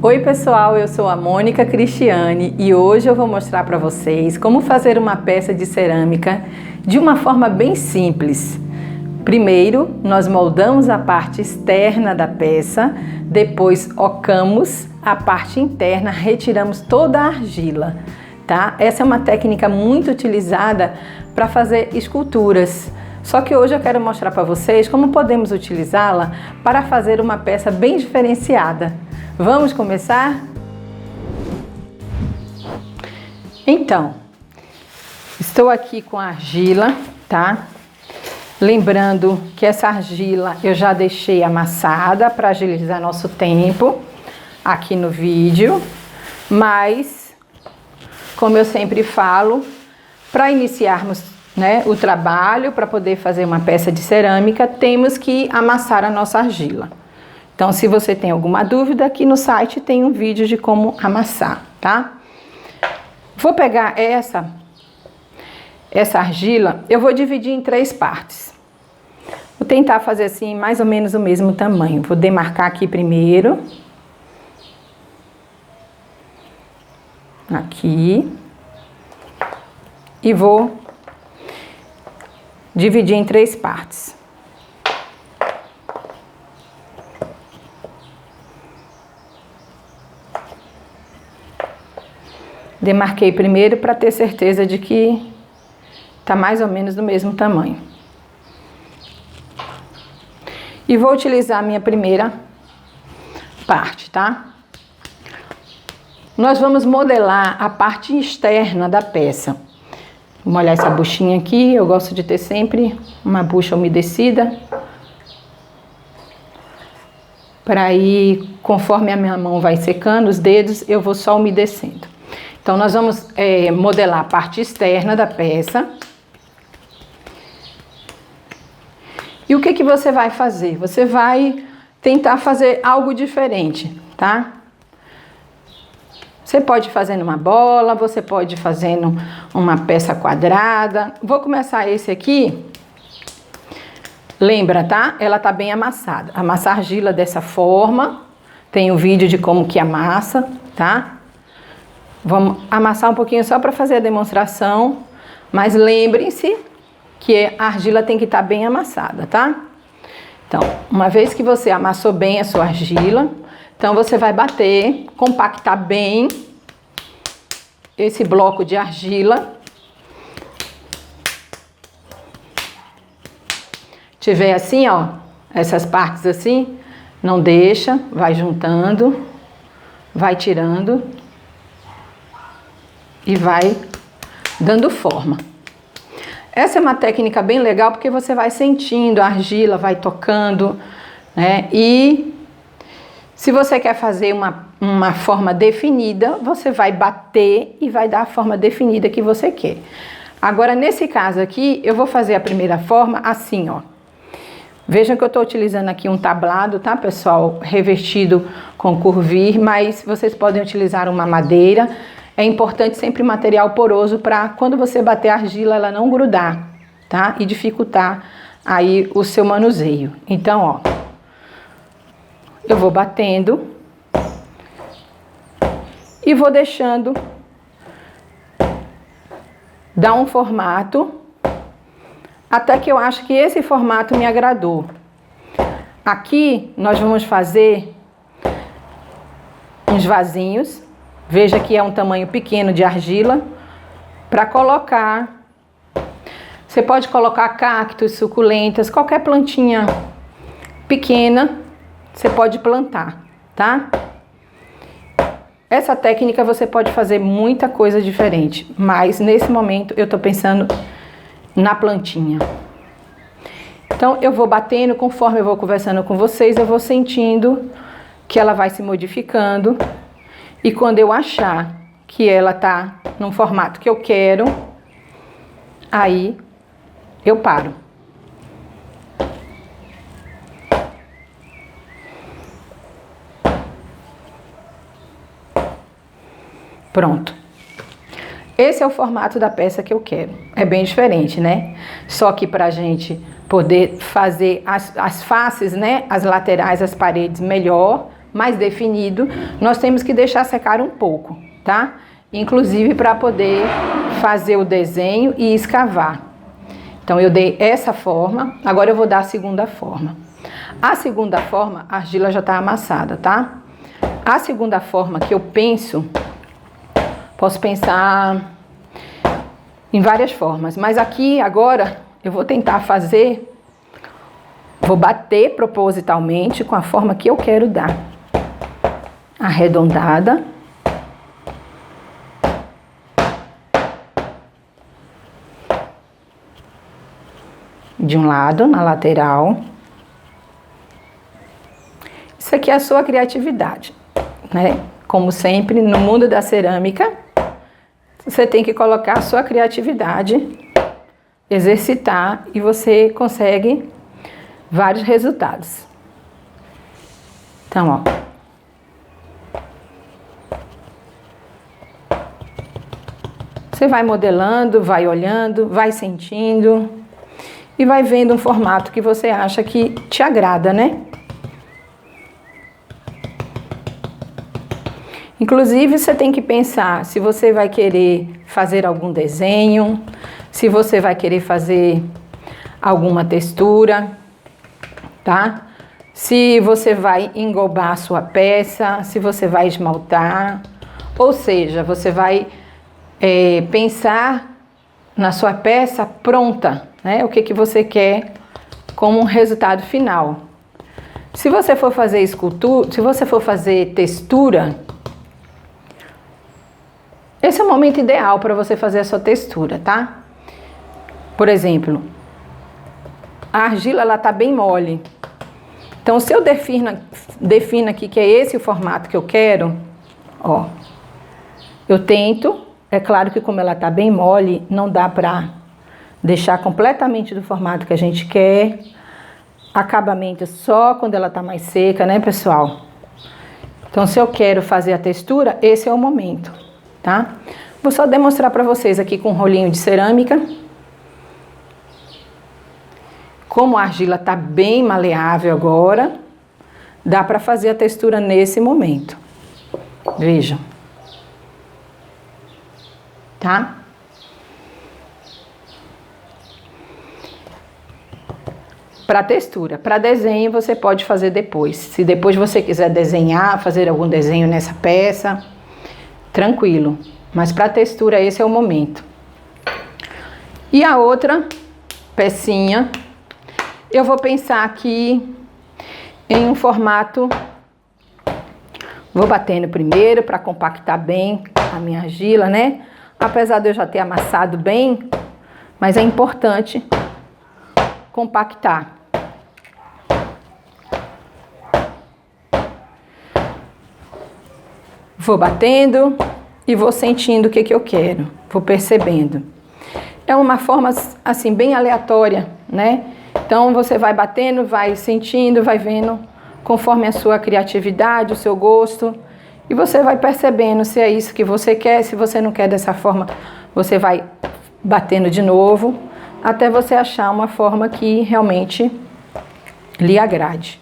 Oi pessoal, eu sou a Mônica Cristiane e hoje eu vou mostrar para vocês como fazer uma peça de cerâmica de uma forma bem simples. Primeiro, nós moldamos a parte externa da peça, depois ocamos a parte interna, retiramos toda a argila, tá? Essa é uma técnica muito utilizada para fazer esculturas. Só que hoje eu quero mostrar para vocês como podemos utilizá-la para fazer uma peça bem diferenciada. Vamos começar? Então, estou aqui com a argila, tá? Lembrando que essa argila eu já deixei amassada para agilizar nosso tempo aqui no vídeo, mas, como eu sempre falo, para iniciarmos, né, o trabalho, para poder fazer uma peça de cerâmica, temos que amassar a nossa argila. Então, se você tem alguma dúvida, aqui no site tem um vídeo de como amassar, tá? Vou pegar essa argila, eu vou dividir em 3 partes. Vou tentar fazer assim, mais ou menos o mesmo tamanho. Vou demarcar aqui primeiro. Aqui. E vou dividir em 3 partes. Demarquei primeiro para ter certeza de que tá mais ou menos do mesmo tamanho. E vou utilizar a minha primeira parte, tá? Nós vamos modelar a parte externa da peça. Vou molhar essa buchinha aqui, eu gosto de ter sempre uma bucha umedecida. Para ir, conforme a minha mão vai secando, os dedos, eu vou só umedecendo. Então, nós vamos modelar a parte externa da peça. E o que você vai fazer? Você vai tentar fazer algo diferente, tá? Você pode fazer numa bola, você pode fazer uma peça quadrada. Vou começar esse aqui. Lembra, tá? Ela tá bem amassada. Amassa a argila dessa forma. Tem um vídeo de como que amassa, tá? Vamos amassar um pouquinho só para fazer a demonstração, mas lembrem-se que a argila tem que estar bem amassada, tá? Então, uma vez que você amassou bem a sua argila, então você vai bater, compactar bem esse bloco de argila. Tiver assim, ó, essas partes assim, não deixa, vai juntando, vai tirando e vai dando forma. Essa é uma técnica bem legal porque você vai sentindo a argila, vai tocando, né? E se você quer fazer uma forma definida, você vai bater e vai dar a forma definida que você quer. Agora, nesse caso aqui, eu vou fazer a primeira forma assim, ó. Vejam que eu estou utilizando aqui um tablado, tá, pessoal? Revestido com curvir, mas vocês podem utilizar uma madeira. É importante sempre material poroso para quando você bater a argila ela não grudar, tá? E dificultar aí o seu manuseio. Então, ó, eu vou batendo e vou deixando dar um formato até que eu acho que esse formato me agradou. Aqui nós vamos fazer uns vasinhos. Veja que é um tamanho pequeno de argila para colocar. Você pode colocar cactos, suculentas, qualquer plantinha pequena, você pode plantar, tá? Essa técnica você pode fazer muita coisa diferente, mas nesse momento eu tô pensando na plantinha. Então eu vou batendo, conforme eu vou conversando com vocês, eu vou sentindo que ela vai se modificando. E quando eu achar que ela tá num formato que eu quero, aí eu paro. Pronto. Esse é o formato da peça que eu quero. É bem diferente, né? Só que pra gente poder fazer as faces, né? As laterais, as paredes melhor, mais definido, nós temos que deixar secar um pouco, tá? Inclusive para poder fazer o desenho e escavar. Então eu dei essa forma, agora eu vou dar a segunda forma. A segunda forma, a argila já está amassada, tá? A segunda forma que eu penso, posso pensar em várias formas, mas aqui agora eu vou tentar fazer, vou bater propositalmente com a forma que eu quero dar. Arredondada. De um lado, na lateral. Isso aqui é a sua criatividade, né? Como sempre, no mundo da cerâmica, você tem que colocar a sua criatividade, exercitar e você consegue vários resultados. Então, ó. Você vai modelando, vai olhando, vai sentindo e vai vendo um formato que você acha que te agrada, né? Inclusive, você tem que pensar se você vai querer fazer algum desenho, se você vai querer fazer alguma textura, tá? Se você vai engobar a sua peça, se você vai esmaltar, ou seja, você vai pensar na sua peça pronta, né? O que você quer como um resultado final. Se você for fazer escultura, se você for fazer textura, esse é o momento ideal para você fazer a sua textura, tá? Por exemplo, a argila ela tá bem mole. Então, se eu defino aqui que é esse o formato que eu quero, ó, eu tento, é claro que como ela tá bem mole, não dá para deixar completamente do formato que a gente quer. Acabamento só quando ela tá mais seca, né, pessoal? Então, se eu quero fazer a textura, esse é o momento, tá? Vou só demonstrar para vocês aqui com um rolinho de cerâmica. Como a argila tá bem maleável agora, dá para fazer a textura nesse momento. Vejam. Tá? Para textura, para desenho você pode fazer depois. Se depois você quiser desenhar, fazer algum desenho nessa peça, tranquilo. Mas para textura esse é o momento. E a outra pecinha, eu vou pensar aqui em um formato, vou batendo primeiro para compactar bem a minha argila, né? Apesar de eu já ter amassado bem, mas é importante compactar. Vou batendo e vou sentindo o que eu quero, vou percebendo. É uma forma assim bem aleatória, né? Então você vai batendo, vai sentindo, vai vendo conforme a sua criatividade, o seu gosto, e você vai percebendo se é isso que você quer. Se você não quer dessa forma, você vai batendo de novo, até você achar uma forma que realmente lhe agrade,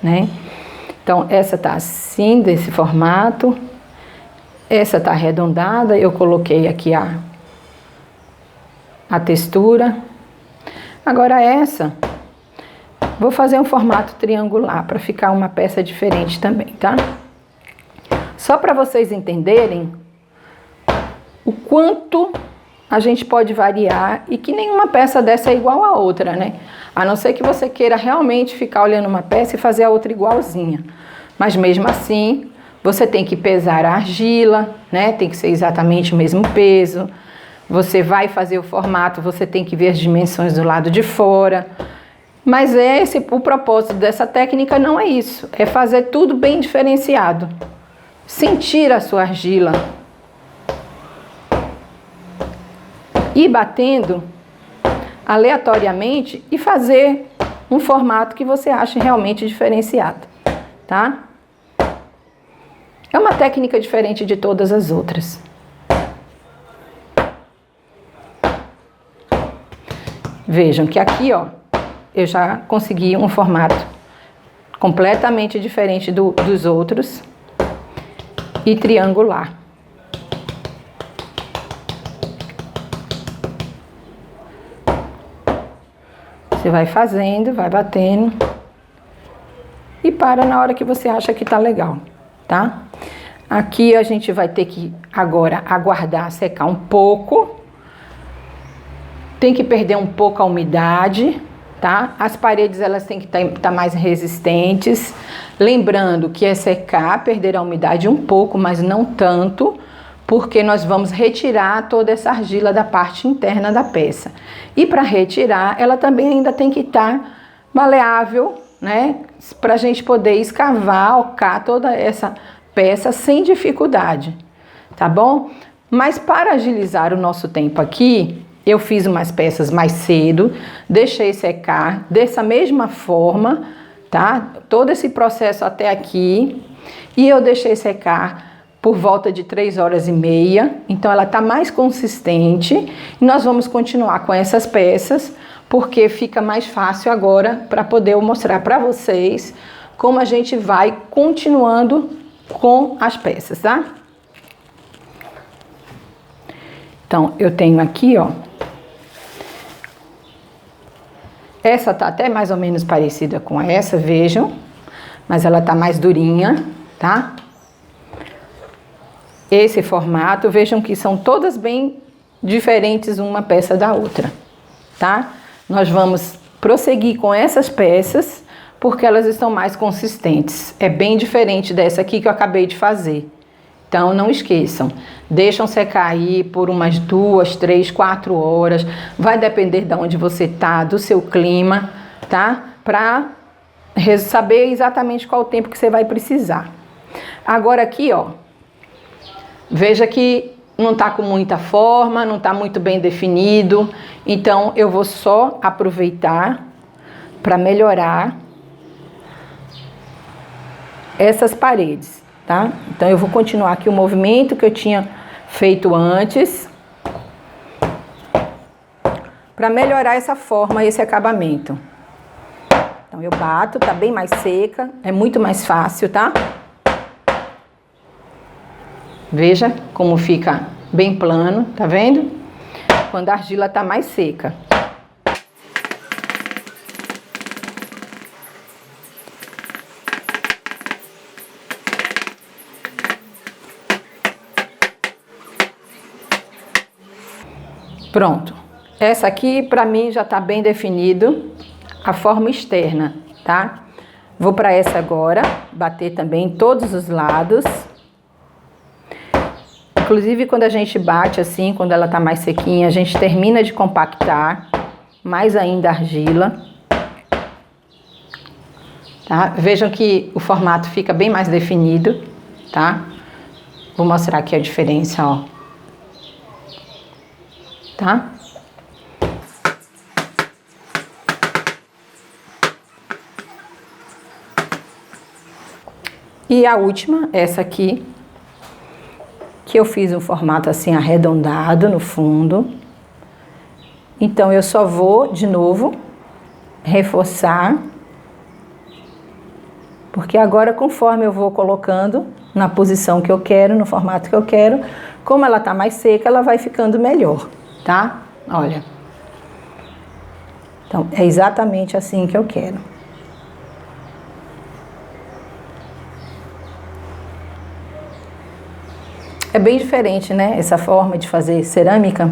né? Então essa tá assim, desse formato, essa tá arredondada, eu coloquei aqui a textura. Agora essa, vou fazer um formato triangular para ficar uma peça diferente também, tá? Só para vocês entenderem o quanto a gente pode variar e que nenhuma peça dessa é igual a outra, né? A não ser que você queira realmente ficar olhando uma peça e fazer a outra igualzinha. Mas mesmo assim, você tem que pesar a argila, né? Tem que ser exatamente o mesmo peso. Você vai fazer o formato, você tem que ver as dimensões do lado de fora. Mas o propósito dessa técnica não é isso. É fazer tudo bem diferenciado. Sentir a sua argila. Ir batendo aleatoriamente e fazer um formato que você ache realmente diferenciado, tá? É uma técnica diferente de todas as outras. Vejam que aqui, ó, eu já consegui um formato completamente diferente dos outros, e triangular. Você vai fazendo, vai batendo e para na hora que você acha que tá legal, tá? Aqui a gente vai ter que agora aguardar secar um pouco. Tem que perder um pouco a umidade, tá? As paredes elas têm que estar mais resistentes. Lembrando que é secar, perder a umidade um pouco, mas não tanto, porque nós vamos retirar toda essa argila da parte interna da peça. E para retirar, ela também ainda tem que estar maleável, né? Para a gente poder escavar, alcar toda essa peça sem dificuldade, tá bom? Mas para agilizar o nosso tempo aqui, eu fiz umas peças mais cedo, deixei secar dessa mesma forma, tá? Todo esse processo até aqui, e eu deixei secar por volta de 3 horas e meia, então ela tá mais consistente, e nós vamos continuar com essas peças, porque fica mais fácil agora para poder eu mostrar para vocês como a gente vai continuando com as peças, tá? Então, eu tenho aqui, ó, essa tá até mais ou menos parecida com essa, vejam, mas ela tá mais durinha, tá? Esse formato, vejam que são todas bem diferentes uma peça da outra, tá? Nós vamos prosseguir com essas peças, porque elas estão mais consistentes. É bem diferente dessa aqui que eu acabei de fazer. Então, não esqueçam, deixam secar aí por umas 2, 3, 4 horas. Vai depender de onde você tá, do seu clima, tá? Para saber exatamente qual o tempo que você vai precisar. Agora aqui, ó, veja que não tá com muita forma, não tá muito bem definido. Então, eu vou só aproveitar para melhorar essas paredes, tá? Então, eu vou continuar aqui o movimento que eu tinha feito antes, para melhorar essa forma, esse acabamento. Então, eu bato, tá bem mais seca, é muito mais fácil, tá? Veja como fica bem plano, tá vendo? Quando a argila tá mais seca. Pronto. Essa aqui, pra mim, já tá bem definido a forma externa, tá? Vou pra essa agora, bater também em todos os lados. Inclusive, quando a gente bate assim, quando ela tá mais sequinha, a gente termina de compactar mais ainda a argila. Tá? Vejam que o formato fica bem mais definido, tá? Vou mostrar aqui a diferença, ó. Tá? E a última, essa aqui, que eu fiz um formato assim arredondado no fundo. Então, eu só vou, de novo, reforçar. Porque agora, conforme eu vou colocando na posição que eu quero, no formato que eu quero, como ela tá mais seca, ela vai ficando melhor, tá? Olha. Então, é exatamente assim que eu quero. É bem diferente, né? Essa forma de fazer cerâmica.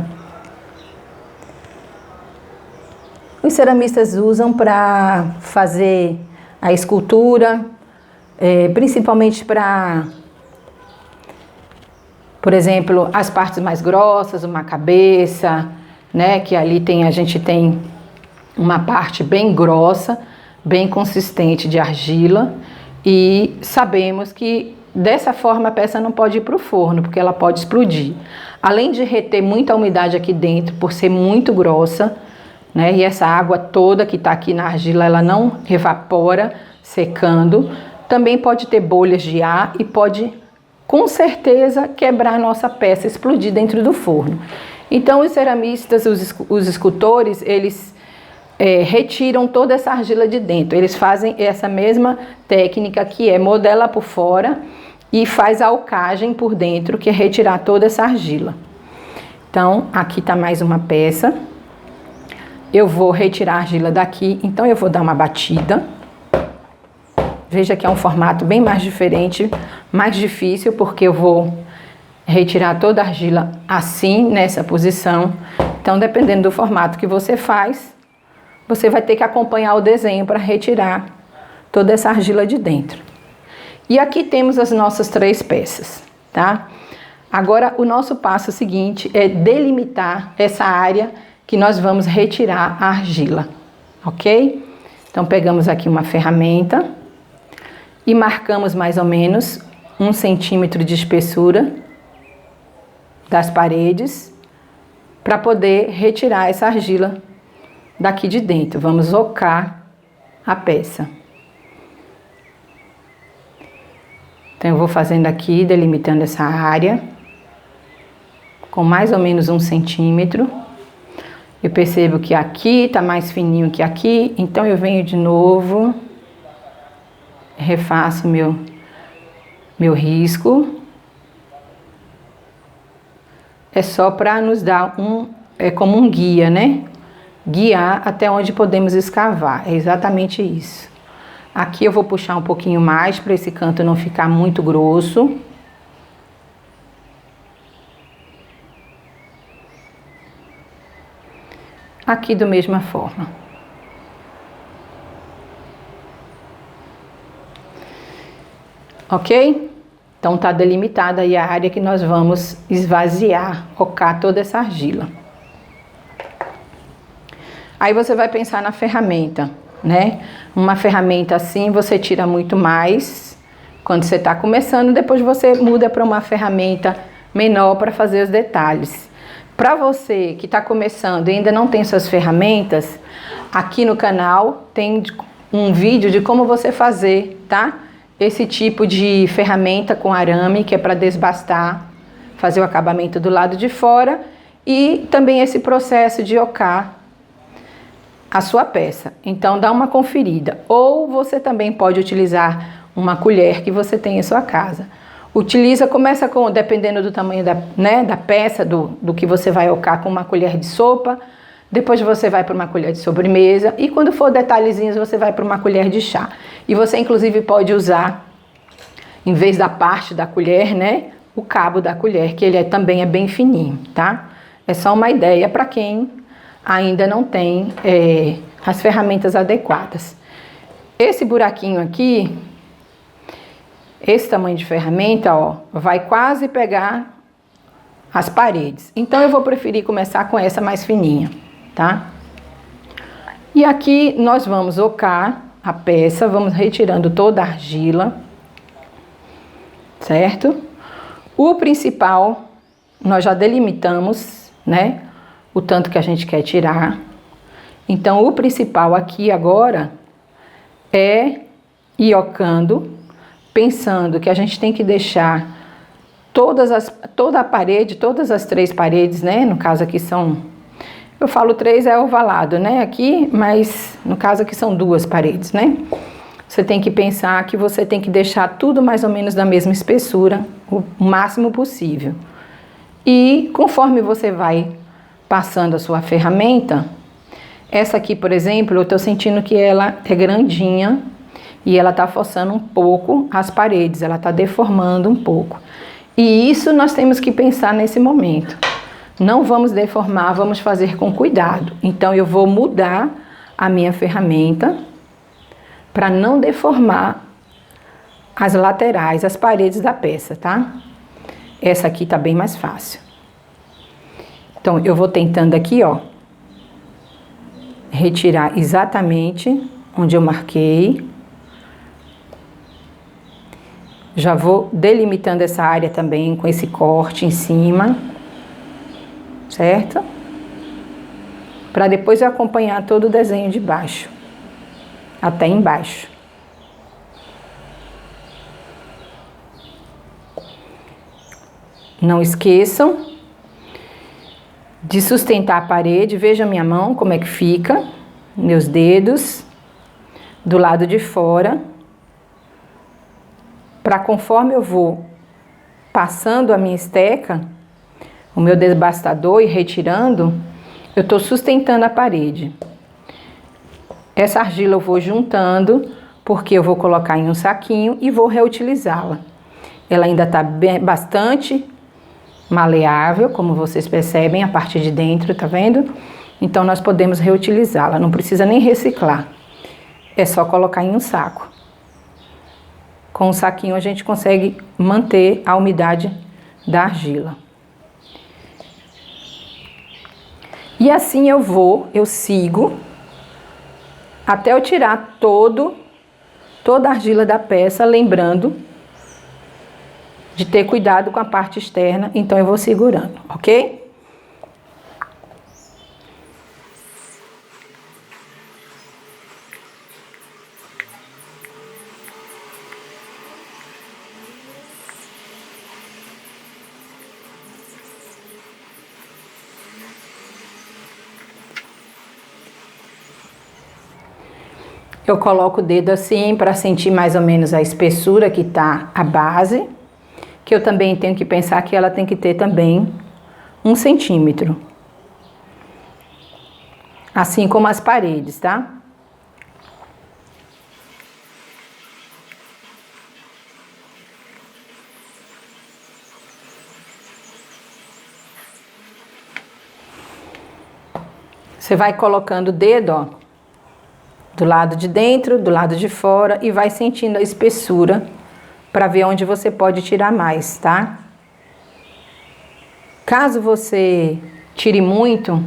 Os ceramistas usam para fazer a escultura, principalmente para, por exemplo, as partes mais grossas, uma cabeça, né? Que ali a gente tem uma parte bem grossa, bem consistente de argila, e sabemos que dessa forma a peça não pode ir para o forno, porque ela pode explodir. Além de reter muita umidade aqui dentro, por ser muito grossa, né? E essa água toda que está aqui na argila, ela não evapora secando. Também pode ter bolhas de ar e pode, com certeza, quebrar a nossa peça, explodir dentro do forno. Então, os ceramistas, os escultores, eles retiram toda essa argila de dentro. Eles fazem essa mesma técnica que é modela por fora e faz a alcagem por dentro, que é retirar toda essa argila. Então, aqui tá mais uma peça. Eu vou retirar a argila daqui, então eu vou dar uma batida. Veja que é um formato bem mais diferente, mais difícil, porque eu vou retirar toda a argila assim, nessa posição. Então, dependendo do formato que você faz, você vai ter que acompanhar o desenho para retirar toda essa argila de dentro. E aqui temos as nossas 3 peças, tá? Agora, o nosso passo seguinte é delimitar essa área que nós vamos retirar a argila, ok? Então, pegamos aqui uma ferramenta e marcamos mais ou menos 1 centímetro de espessura das paredes para poder retirar essa argila daqui de dentro. Vamos ocar a peça. Então, eu vou fazendo aqui, delimitando essa área com mais ou menos 1 centímetro. Eu percebo que aqui tá mais fininho que aqui, então eu venho de novo, refaço meu risco. É só para nos dar como um guia, né? Guiar até onde podemos escavar, é exatamente isso. Aqui eu vou puxar um pouquinho mais para esse canto não ficar muito grosso. Aqui da mesma forma. Ok? Então tá delimitada aí a área que nós vamos esvaziar, ocar toda essa argila. Aí você vai pensar na ferramenta, né? Uma ferramenta assim você tira muito mais quando você está começando, depois você muda para uma ferramenta menor para fazer os detalhes. Para você que está começando e ainda não tem suas ferramentas, aqui no canal tem um vídeo de como você fazer, tá? Esse tipo de ferramenta com arame, que é para desbastar, fazer o acabamento do lado de fora, e também esse processo de ocar a sua peça. Então dá uma conferida. Ou você também pode utilizar uma colher que você tem em sua casa. Começa com, dependendo do tamanho da peça, do que você vai ocar, com uma colher de sopa. Depois você vai para uma colher de sobremesa. E quando for detalhezinhos, você vai para uma colher de chá. E você, inclusive, pode usar, em vez da parte da colher, né? O cabo da colher, que ele também é bem fininho, tá? É só uma ideia para quem ainda não tem as ferramentas adequadas. Esse buraquinho aqui, esse tamanho de ferramenta, ó, vai quase pegar as paredes. Então, eu vou preferir começar com essa mais fininha, tá? E aqui nós vamos ocar a peça, vamos retirando toda a argila, certo? O principal, nós já delimitamos, né? O tanto que a gente quer tirar. Então, o principal aqui agora é ir ocando, pensando que a gente tem que deixar toda a parede, todas as 3 paredes, né? No caso aqui são, eu falo 3 é ovalado, né? Aqui, mas no caso aqui são 2 paredes, né? Você tem que pensar que você tem que deixar tudo mais ou menos da mesma espessura, o máximo possível. E conforme você vai passando a sua ferramenta, essa aqui, por exemplo, eu tô sentindo que ela é grandinha e ela tá forçando um pouco as paredes, ela tá deformando um pouco. E isso nós temos que pensar nesse momento. Não vamos deformar, vamos fazer com cuidado. Então, eu vou mudar a minha ferramenta para não deformar as laterais, as paredes da peça, tá? Essa aqui tá bem mais fácil. Então, eu vou tentando aqui, ó, retirar exatamente onde eu marquei. Já vou delimitando essa área também com esse corte em cima, certo? Para depois eu acompanhar todo o desenho de baixo, até embaixo. Não esqueçam de sustentar a parede, veja a minha mão como é que fica, meus dedos do lado de fora, para conforme eu vou passando a minha esteca, o meu desbastador e retirando, eu estou sustentando a parede. Essa argila eu vou juntando, porque eu vou colocar em um saquinho e vou reutilizá-la. Ela ainda está bastante maleável, como vocês percebem, a parte de dentro, tá vendo? Então, nós podemos reutilizá-la, não precisa nem reciclar. É só colocar em um saco. Com o saquinho a gente consegue manter a umidade da argila. E assim eu sigo, até eu tirar toda a argila da peça, lembrando de ter cuidado com a parte externa, então eu vou segurando, ok? Eu coloco o dedo assim para sentir mais ou menos a espessura que tá a base, que eu também tenho que pensar que ela tem que ter também 1 centímetro. Assim como as paredes, tá? Você vai colocando o dedo, ó, do lado de dentro, do lado de fora e vai sentindo a espessura para ver onde você pode tirar mais, tá? Caso você tire muito,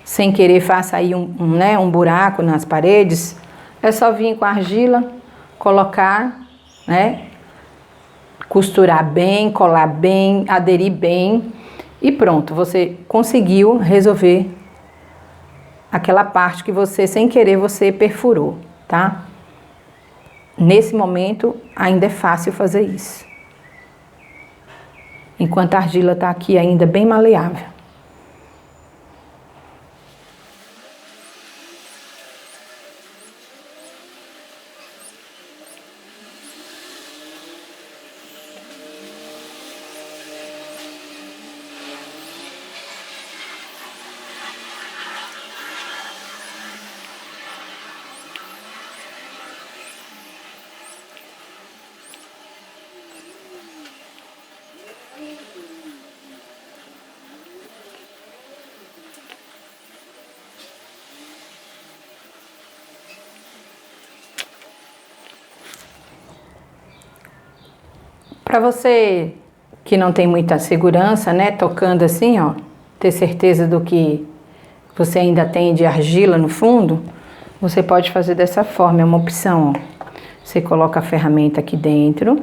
sem querer faça aí um buraco nas paredes, é só vir com a argila, colocar, né? Costurar bem, colar bem, aderir bem e pronto, você conseguiu resolver aquela parte que você, sem querer, você perfurou, tá? Nesse momento, ainda é fácil fazer isso. Enquanto a argila tá aqui ainda bem maleável. Para você que não tem muita segurança, né, tocando assim, ó, ter certeza do que você ainda tem de argila no fundo, você pode fazer dessa forma, é uma opção, ó. Você coloca a ferramenta aqui dentro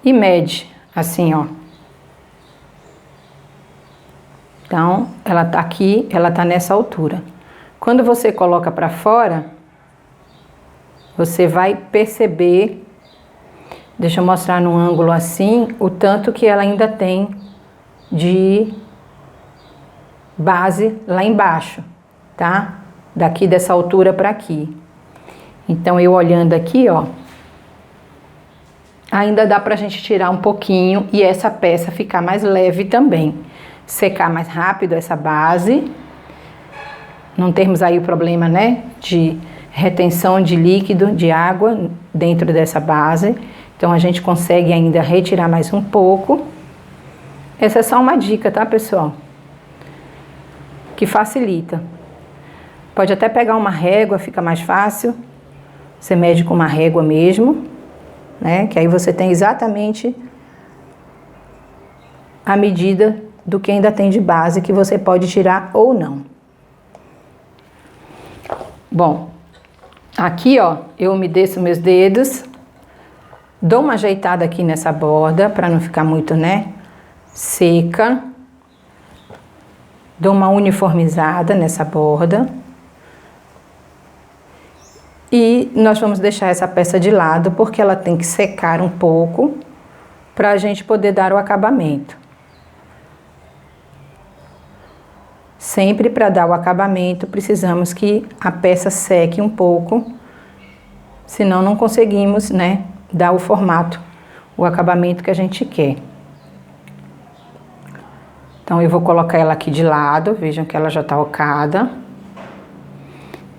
e mede, assim, ó. Então, ela tá aqui, ela tá nessa altura. Quando você coloca para fora, você vai perceber. Deixa eu mostrar no ângulo assim, o tanto que ela ainda tem de base lá embaixo, tá? Daqui dessa altura para aqui. Então, eu olhando aqui, ó, ainda dá pra gente tirar um pouquinho e essa peça ficar mais leve também. Secar mais rápido essa base. Não termos aí o problema, né, de retenção de líquido, de água dentro dessa base. Então, a gente consegue ainda retirar mais um pouco. Essa é só uma dica, tá, pessoal? Que facilita. Pode até pegar uma régua, fica mais fácil. Você mede com uma régua mesmo, né? Que aí você tem exatamente a medida do que ainda tem de base, que você pode tirar ou não. Bom, aqui, ó, eu umedeço meus dedos. Dou uma ajeitada aqui nessa borda, para não ficar muito, né, seca. Dou uma uniformizada nessa borda. E nós vamos deixar essa peça de lado, porque ela tem que secar um pouco, para a gente poder dar o acabamento. Sempre para dar o acabamento, precisamos que a peça seque um pouco, senão não conseguimos, né, dar o formato, o acabamento que a gente quer. Então, eu vou colocar ela aqui de lado, vejam que ela já está ocada.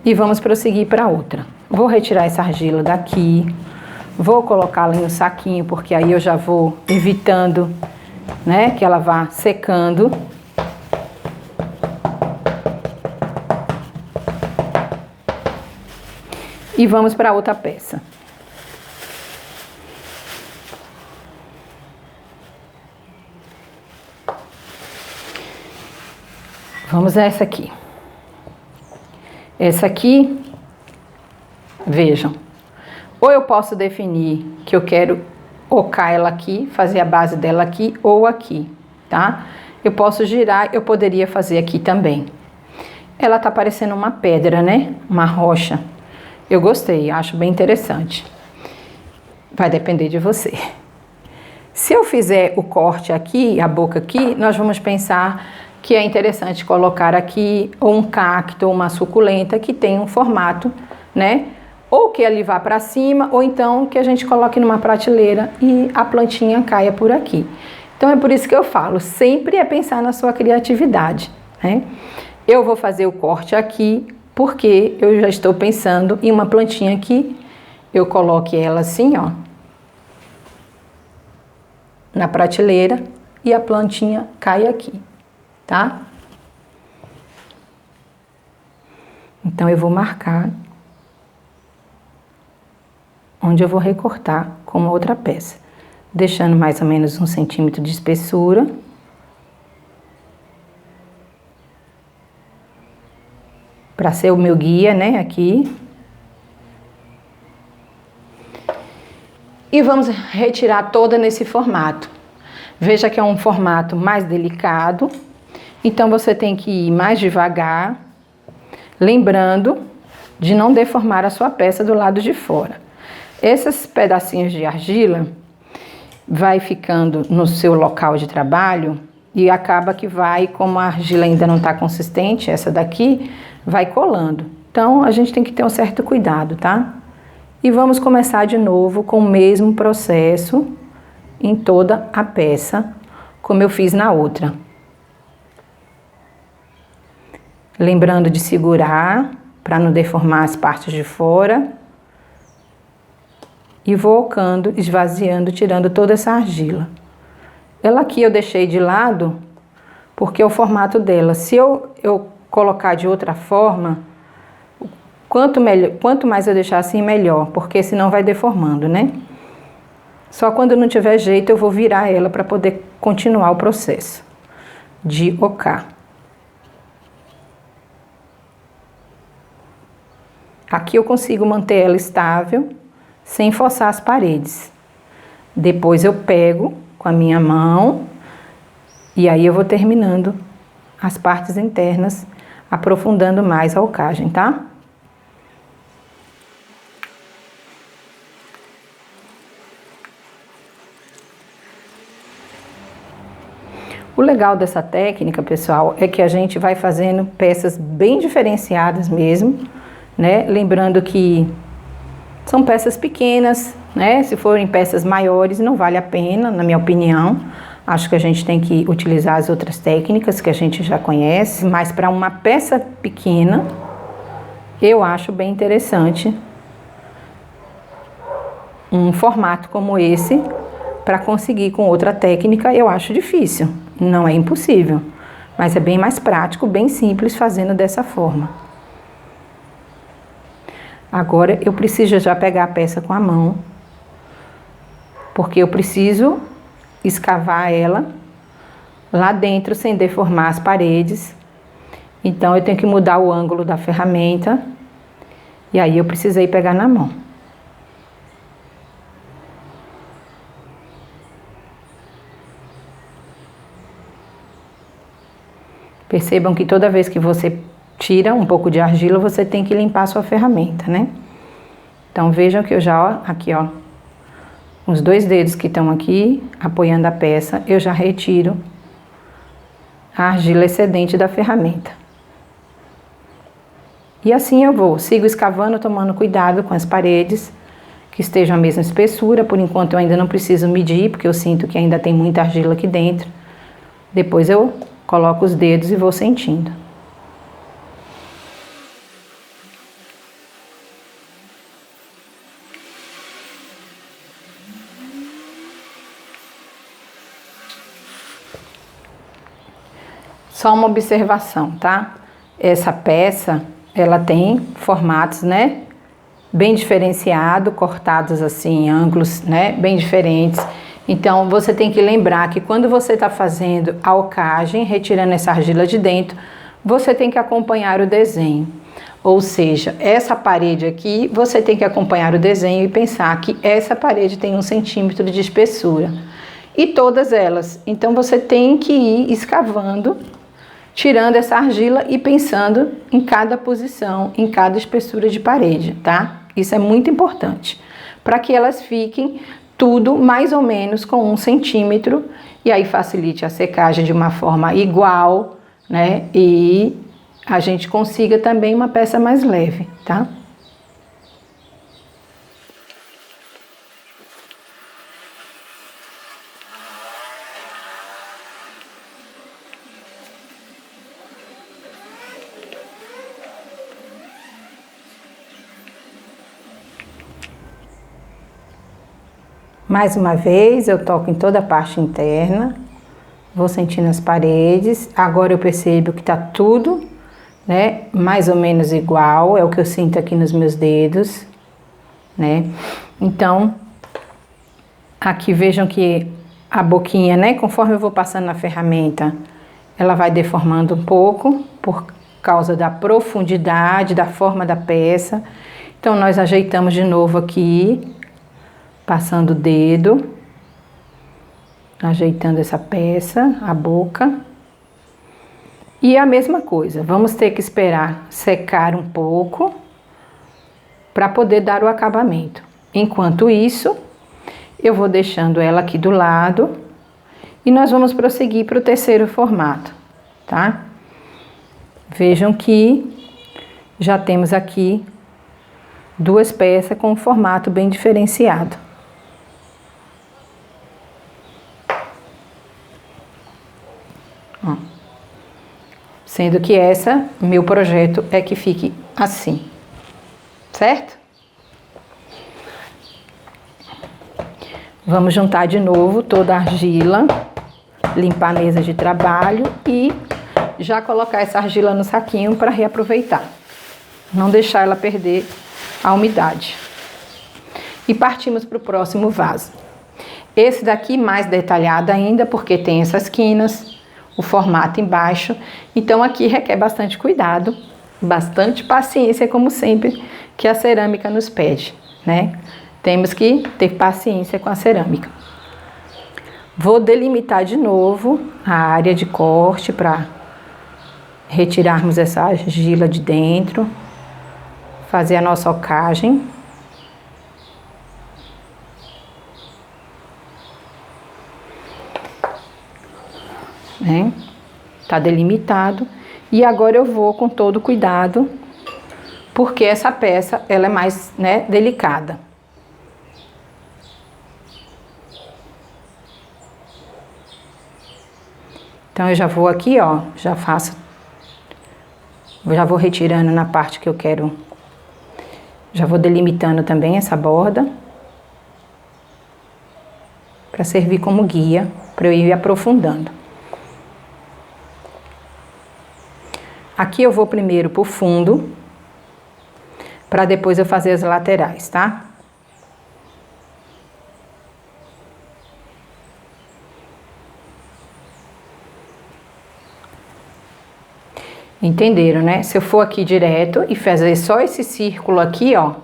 E vamos prosseguir para outra. Vou retirar essa argila daqui, vou colocá-la em um saquinho, porque aí eu já vou evitando, né, que ela vá secando. E vamos para outra peça. Vamos a essa aqui. Essa aqui, vejam, ou eu posso definir que eu quero ocar ela aqui, fazer a base dela aqui ou aqui, tá? Eu posso girar, eu poderia fazer aqui também. Ela tá parecendo uma pedra, né? Uma rocha. Eu gostei, acho bem interessante. Vai depender de você. Se eu fizer o corte aqui, a boca aqui, nós vamos pensar que é interessante colocar aqui ou um cacto ou uma suculenta que tem um formato, né? Ou que ele vá para cima, ou então que a gente coloque numa prateleira e a plantinha caia por aqui. Então é por isso que eu falo, sempre é pensar na sua criatividade, né? Eu vou fazer o corte aqui, porque eu já estou pensando em uma plantinha aqui, eu coloque ela assim, ó, na prateleira e a plantinha cai aqui, tá? Então eu vou marcar onde eu vou recortar com uma outra peça, deixando mais ou menos 1 centímetro de espessura. Para ser o meu guia, né, aqui. E vamos retirar toda nesse formato. Veja que é um formato mais delicado, então você tem que ir mais devagar, lembrando de não deformar a sua peça do lado de fora. Esses pedacinhos de argila vai ficando no seu local de trabalho e acaba que vai, como a argila ainda não está consistente, essa daqui, vai colando. Então, a gente tem que ter um certo cuidado, tá? E vamos começar de novo com o mesmo processo em toda a peça, como eu fiz na outra. Lembrando de segurar, para não deformar as partes de fora. E vou ocando, esvaziando, tirando toda essa argila. Ela aqui eu deixei de lado, porque é o formato dela. Se eu colocar de outra forma, quanto mais eu deixar assim, melhor, porque senão vai deformando, né? Só quando não tiver jeito eu vou virar ela para poder continuar o processo de ocar. Aqui eu consigo manter ela estável, sem forçar as paredes. Depois eu pego com a minha mão e aí eu vou terminando as partes internas, aprofundando mais a ocagem, tá? O legal dessa técnica, pessoal, é que a gente vai fazendo peças bem diferenciadas mesmo, né? Lembrando que são peças pequenas, né? Se forem peças maiores, não vale a pena, na minha opinião. Acho que a gente tem que utilizar as outras técnicas que a gente já conhece, mas para uma peça pequena, eu acho bem interessante um formato como esse. Para conseguir com outra técnica, eu acho difícil. Não é impossível, mas é bem mais prático, bem simples fazendo dessa forma. Agora eu preciso já pegar a peça com a mão, porque eu preciso escavar ela lá dentro sem deformar as paredes. Então eu tenho que mudar o ângulo da ferramenta e aí eu precisei pegar na mão. Percebam que toda vez que você tira um pouco de argila, você tem que limpar a sua ferramenta, né? Então vejam que eu já, ó, aqui ó, os 2 dedos que estão aqui, apoiando a peça, eu já retiro a argila excedente da ferramenta. E assim eu sigo escavando, tomando cuidado com as paredes, que estejam a mesma espessura. Por enquanto eu ainda não preciso medir, porque eu sinto que ainda tem muita argila aqui dentro. Depois eu coloco os dedos e vou sentindo. Só uma observação, tá? Essa peça, ela tem formatos, né? Bem diferenciado, cortados assim em ângulos, né? Bem diferentes. Então, você tem que lembrar que quando você está fazendo a alcagem, retirando essa argila de dentro, você tem que acompanhar o desenho. Ou seja, essa parede aqui, você tem que acompanhar o desenho e pensar que essa parede tem 1 centímetro de espessura. E todas elas. Então, você tem que ir escavando, tirando essa argila e pensando em cada posição, em cada espessura de parede, tá? Isso é muito importante, para que elas fiquem tudo mais ou menos com 1 centímetro, e aí facilite a secagem de uma forma igual, né? E a gente consiga também uma peça mais leve, tá? Mais uma vez, eu toco em toda a parte interna, vou sentindo as paredes. Agora eu percebo que tá tudo, né, mais ou menos igual, é o que eu sinto aqui nos meus dedos, né? Então, aqui vejam que a boquinha, né, conforme eu vou passando na ferramenta, ela vai deformando um pouco, por causa da profundidade, da forma da peça. Então, nós ajeitamos de novo aqui, passando o dedo, ajeitando essa peça, a boca. E a mesma coisa, vamos ter que esperar secar um pouco para poder dar o acabamento. Enquanto isso, eu vou deixando ela aqui do lado e nós vamos prosseguir para o terceiro formato, tá? Vejam que já temos aqui 2 peças com um formato bem diferenciado. Sendo que meu projeto é que fique assim, certo? Vamos juntar de novo toda a argila, limpar a mesa de trabalho e já colocar essa argila no saquinho para reaproveitar. Não deixar ela perder a umidade. E partimos para o próximo vaso. Esse daqui mais detalhado ainda, porque tem essas quinas, o formato embaixo, então aqui requer bastante cuidado, bastante paciência, como sempre que a cerâmica nos pede, né? Temos que ter paciência com a cerâmica. Vou delimitar de novo a área de corte para retirarmos essa argila de dentro, fazer a nossa alcagem. Né? Tá delimitado. E agora eu vou com todo cuidado, porque essa peça ela é mais, né, delicada. Então eu já vou aqui, ó, já vou retirando na parte que eu quero. Já vou delimitando também essa borda para servir como guia, para eu ir aprofundando. Aqui eu vou primeiro pro fundo, para depois eu fazer as laterais, tá? Entenderam, né? Se eu for aqui direto e fazer só esse círculo aqui, ó,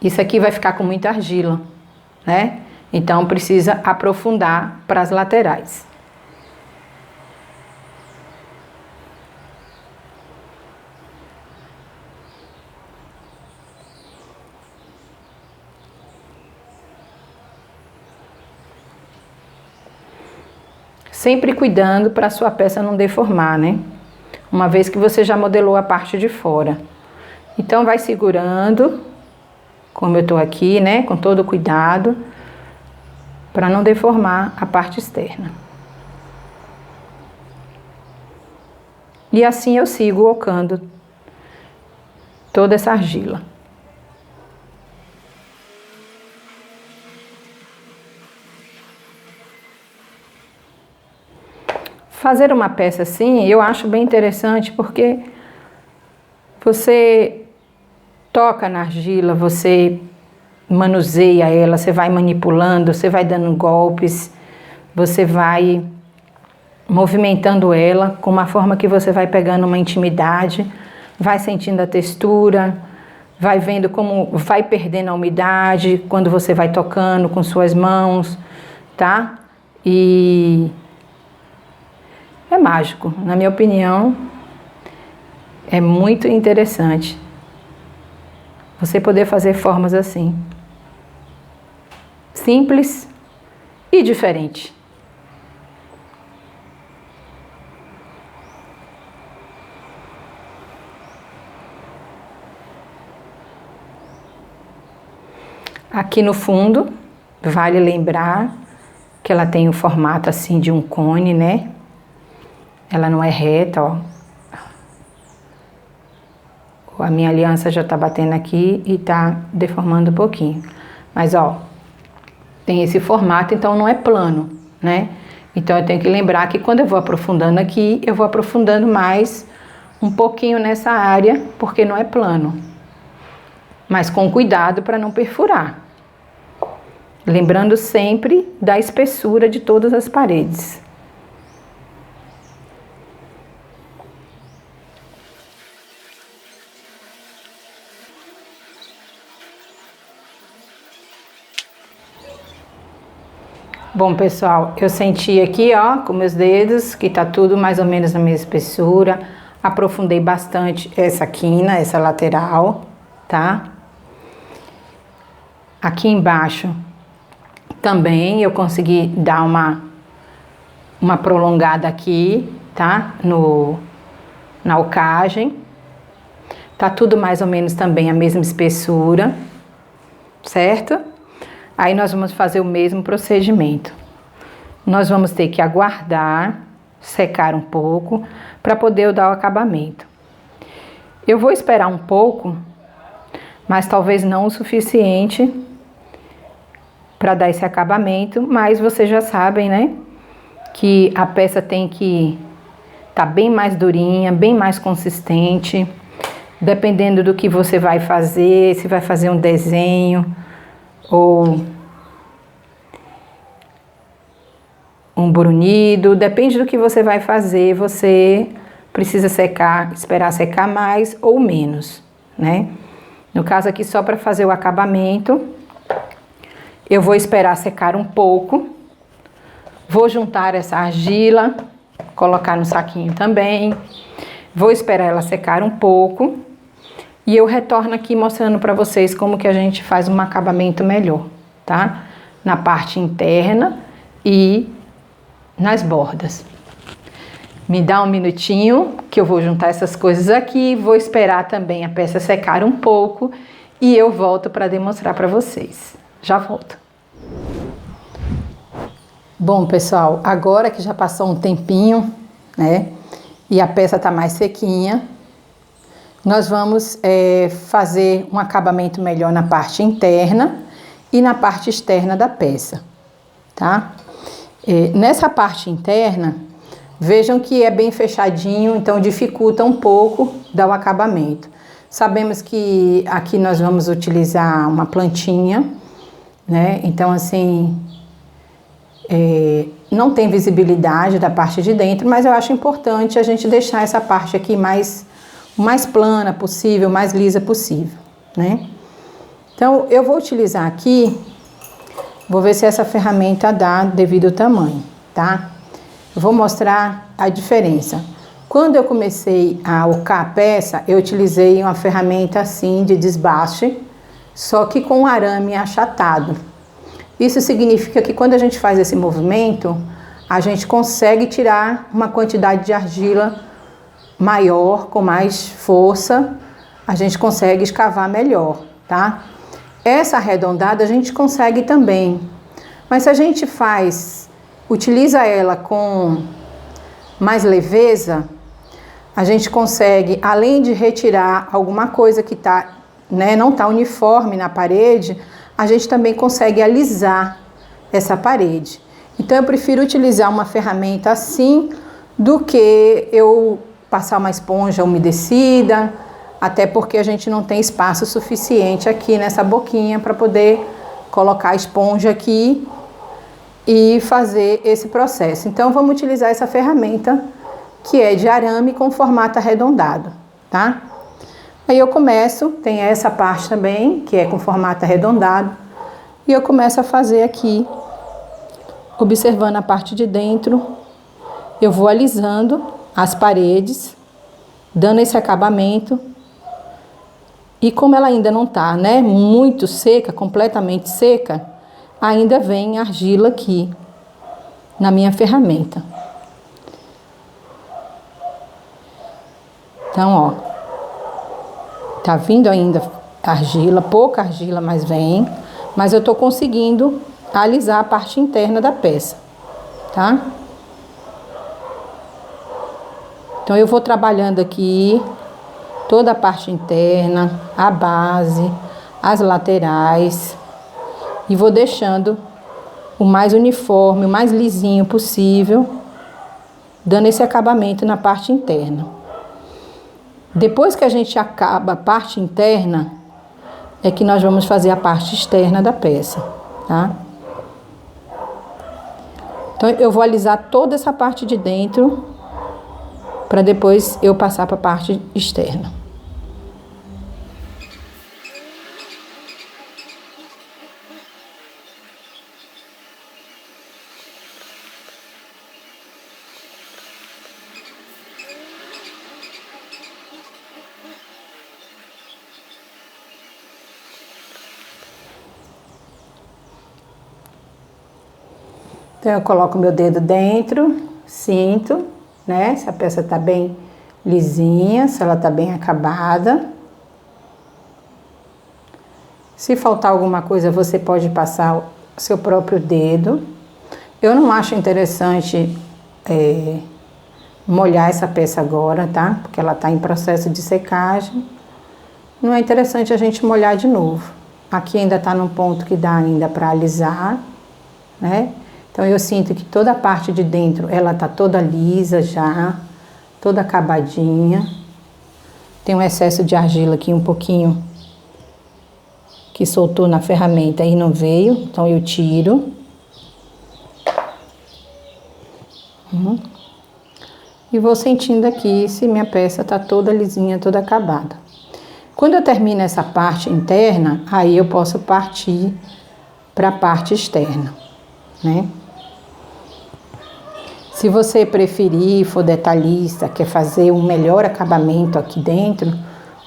isso aqui vai ficar com muita argila, né? Então precisa aprofundar para as laterais. Sempre cuidando para a sua peça não deformar, né? uma vez que você já modelou a parte de fora. Então vai segurando, como eu tô aqui, né, com todo cuidado, para não deformar a parte externa. E assim eu sigo ocando toda essa argila. Fazer uma peça assim, eu acho bem interessante porque você toca na argila, você manuseia ela, você vai manipulando, você vai dando golpes, você vai movimentando ela com uma forma que você vai pegando uma intimidade, vai sentindo a textura, vai vendo como vai perdendo a umidade quando você vai tocando com suas mãos, tá? E é mágico, na minha opinião, é muito interessante você poder fazer formas assim, simples e diferente. Aqui no fundo, vale lembrar que ela tem o formato assim de um cone, né? Ela não é reta, ó. A minha aliança já tá batendo aqui e tá deformando um pouquinho. Mas, ó, tem esse formato, então não é plano, né? Então eu tenho que lembrar que quando eu vou aprofundando aqui, eu vou aprofundando mais um pouquinho nessa área, porque não é plano. Mas com cuidado para não perfurar. Lembrando sempre da espessura de todas as paredes. Bom, pessoal, eu senti aqui, ó, com meus dedos, que tá tudo mais ou menos na mesma espessura. Aprofundei bastante essa quina, essa lateral, tá? Aqui embaixo também eu consegui dar uma prolongada aqui, tá? Na alcagem. Tá tudo mais ou menos também a mesma espessura, certo? Aí nós vamos fazer o mesmo procedimento. Nós vamos ter que aguardar secar um pouco para poder dar o acabamento. Eu vou esperar um pouco, mas talvez não o suficiente para dar esse acabamento, mas vocês já sabem, né, que a peça tem que estar bem mais durinha, bem mais consistente, dependendo do que você vai fazer, se vai fazer um desenho ou um brunido, depende do que você vai fazer, você precisa secar, esperar secar mais ou menos, né? No caso aqui, só para fazer o acabamento, eu vou esperar secar um pouco, vou juntar essa argila, colocar no saquinho também, vou esperar ela secar um pouco e eu retorno aqui mostrando para vocês como que a gente faz um acabamento melhor, tá? Na parte interna e nas bordas. Me dá um minutinho que eu vou juntar essas coisas aqui, vou esperar também a peça secar um pouco e eu volto para demonstrar para vocês. Já volto. Bom, pessoal, agora que já passou um tempinho, né, e a peça tá mais sequinha, nós vamos fazer um acabamento melhor na parte interna e na parte externa da peça, tá? Nessa parte interna, vejam que é bem fechadinho, então dificulta um pouco dar o acabamento. Sabemos que aqui nós vamos utilizar uma plantinha, né? Então, assim, não tem visibilidade da parte de dentro, mas eu acho importante a gente deixar essa parte aqui mais plana possível, mais lisa possível, né? Então, eu vou utilizar aqui, vou ver se essa ferramenta dá devido ao tamanho, tá? Eu vou mostrar a diferença. Quando eu comecei a alcar a peça, eu utilizei uma ferramenta assim de desbaste, só que com arame achatado. Isso significa que quando a gente faz esse movimento, a gente consegue tirar uma quantidade de argila maior, com mais força, a gente consegue escavar melhor, tá? Essa arredondada a gente consegue também, mas se a gente utiliza ela com mais leveza, a gente consegue, além de retirar alguma coisa que não está uniforme na parede, a gente também consegue alisar essa parede. Então eu prefiro utilizar uma ferramenta assim do que eu passar uma esponja umedecida, até porque a gente não tem espaço suficiente aqui nessa boquinha para poder colocar a esponja aqui e fazer esse processo. Então vamos utilizar essa ferramenta que é de arame com formato arredondado, tá? Aí eu começo, tem essa parte também, que é com formato arredondado, e eu começo a fazer aqui, observando a parte de dentro, eu vou alisando as paredes, dando esse acabamento, e como ela ainda não tá, muito seca, completamente seca, ainda vem argila aqui, na minha ferramenta. Então, ó, tá vindo ainda argila, pouca argila, mas vem. Mas eu tô conseguindo alisar a parte interna da peça, tá? Então, eu vou trabalhando aqui toda a parte interna, a base, as laterais. E vou deixando o mais uniforme, o mais lisinho possível, dando esse acabamento na parte interna. Depois que a gente acaba a parte interna, é que nós vamos fazer a parte externa da peça, tá? Então, eu vou alisar toda essa parte de dentro, para depois eu passar para a parte externa. Então, eu coloco meu dedo dentro, sinto, se a peça tá bem lisinha, se ela tá bem acabada. Se faltar alguma coisa, você pode passar o seu próprio dedo. Eu não acho interessante molhar essa peça agora, tá? Porque ela tá em processo de secagem. Não é interessante a gente molhar de novo. Aqui ainda tá num ponto que dá ainda para alisar, Então, eu sinto que toda a parte de dentro, ela tá toda lisa já, toda acabadinha. Tem um excesso de argila aqui, um pouquinho, que soltou na ferramenta e não veio, então eu tiro. E vou sentindo aqui se minha peça tá toda lisinha, toda acabada. Quando eu termino essa parte interna, aí eu posso partir para a parte externa, Se você preferir, for detalhista, quer fazer um melhor acabamento aqui dentro,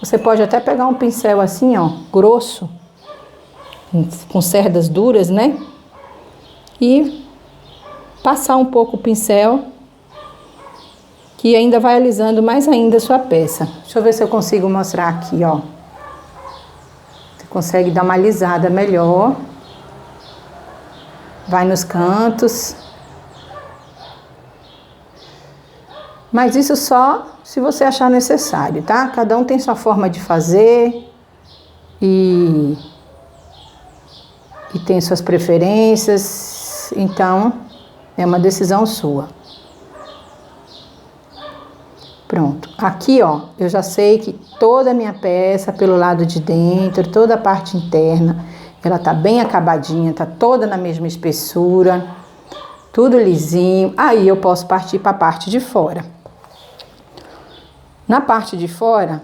você pode até pegar um pincel assim, ó, grosso, com cerdas duras, E passar um pouco o pincel, que ainda vai alisando mais ainda a sua peça. Deixa eu ver se eu consigo mostrar aqui, ó. Você consegue dar uma alisada melhor. Vai nos cantos. Mas isso só se você achar necessário, tá? Cada um tem sua forma de fazer e tem suas preferências, então é uma decisão sua. Pronto. Aqui, ó, eu já sei que toda a minha peça, pelo lado de dentro, toda a parte interna, ela tá bem acabadinha, tá toda na mesma espessura, tudo lisinho. Aí eu posso partir para a parte de fora. Na parte de fora,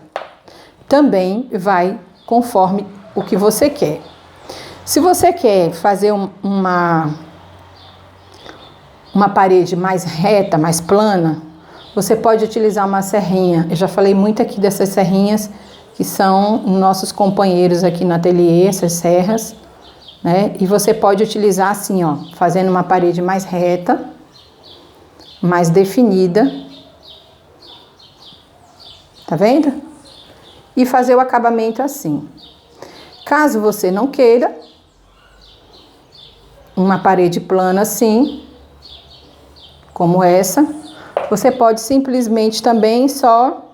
também vai conforme o que você quer. Se você quer fazer uma parede mais reta, mais plana, você pode utilizar uma serrinha. Eu já falei muito aqui dessas serrinhas, que são nossos companheiros aqui no ateliê, essas serras, E você pode utilizar assim, ó, fazendo uma parede mais reta, mais definida, tá vendo? E fazer o acabamento assim. Caso você não queira, uma parede plana assim, como essa, você pode simplesmente também só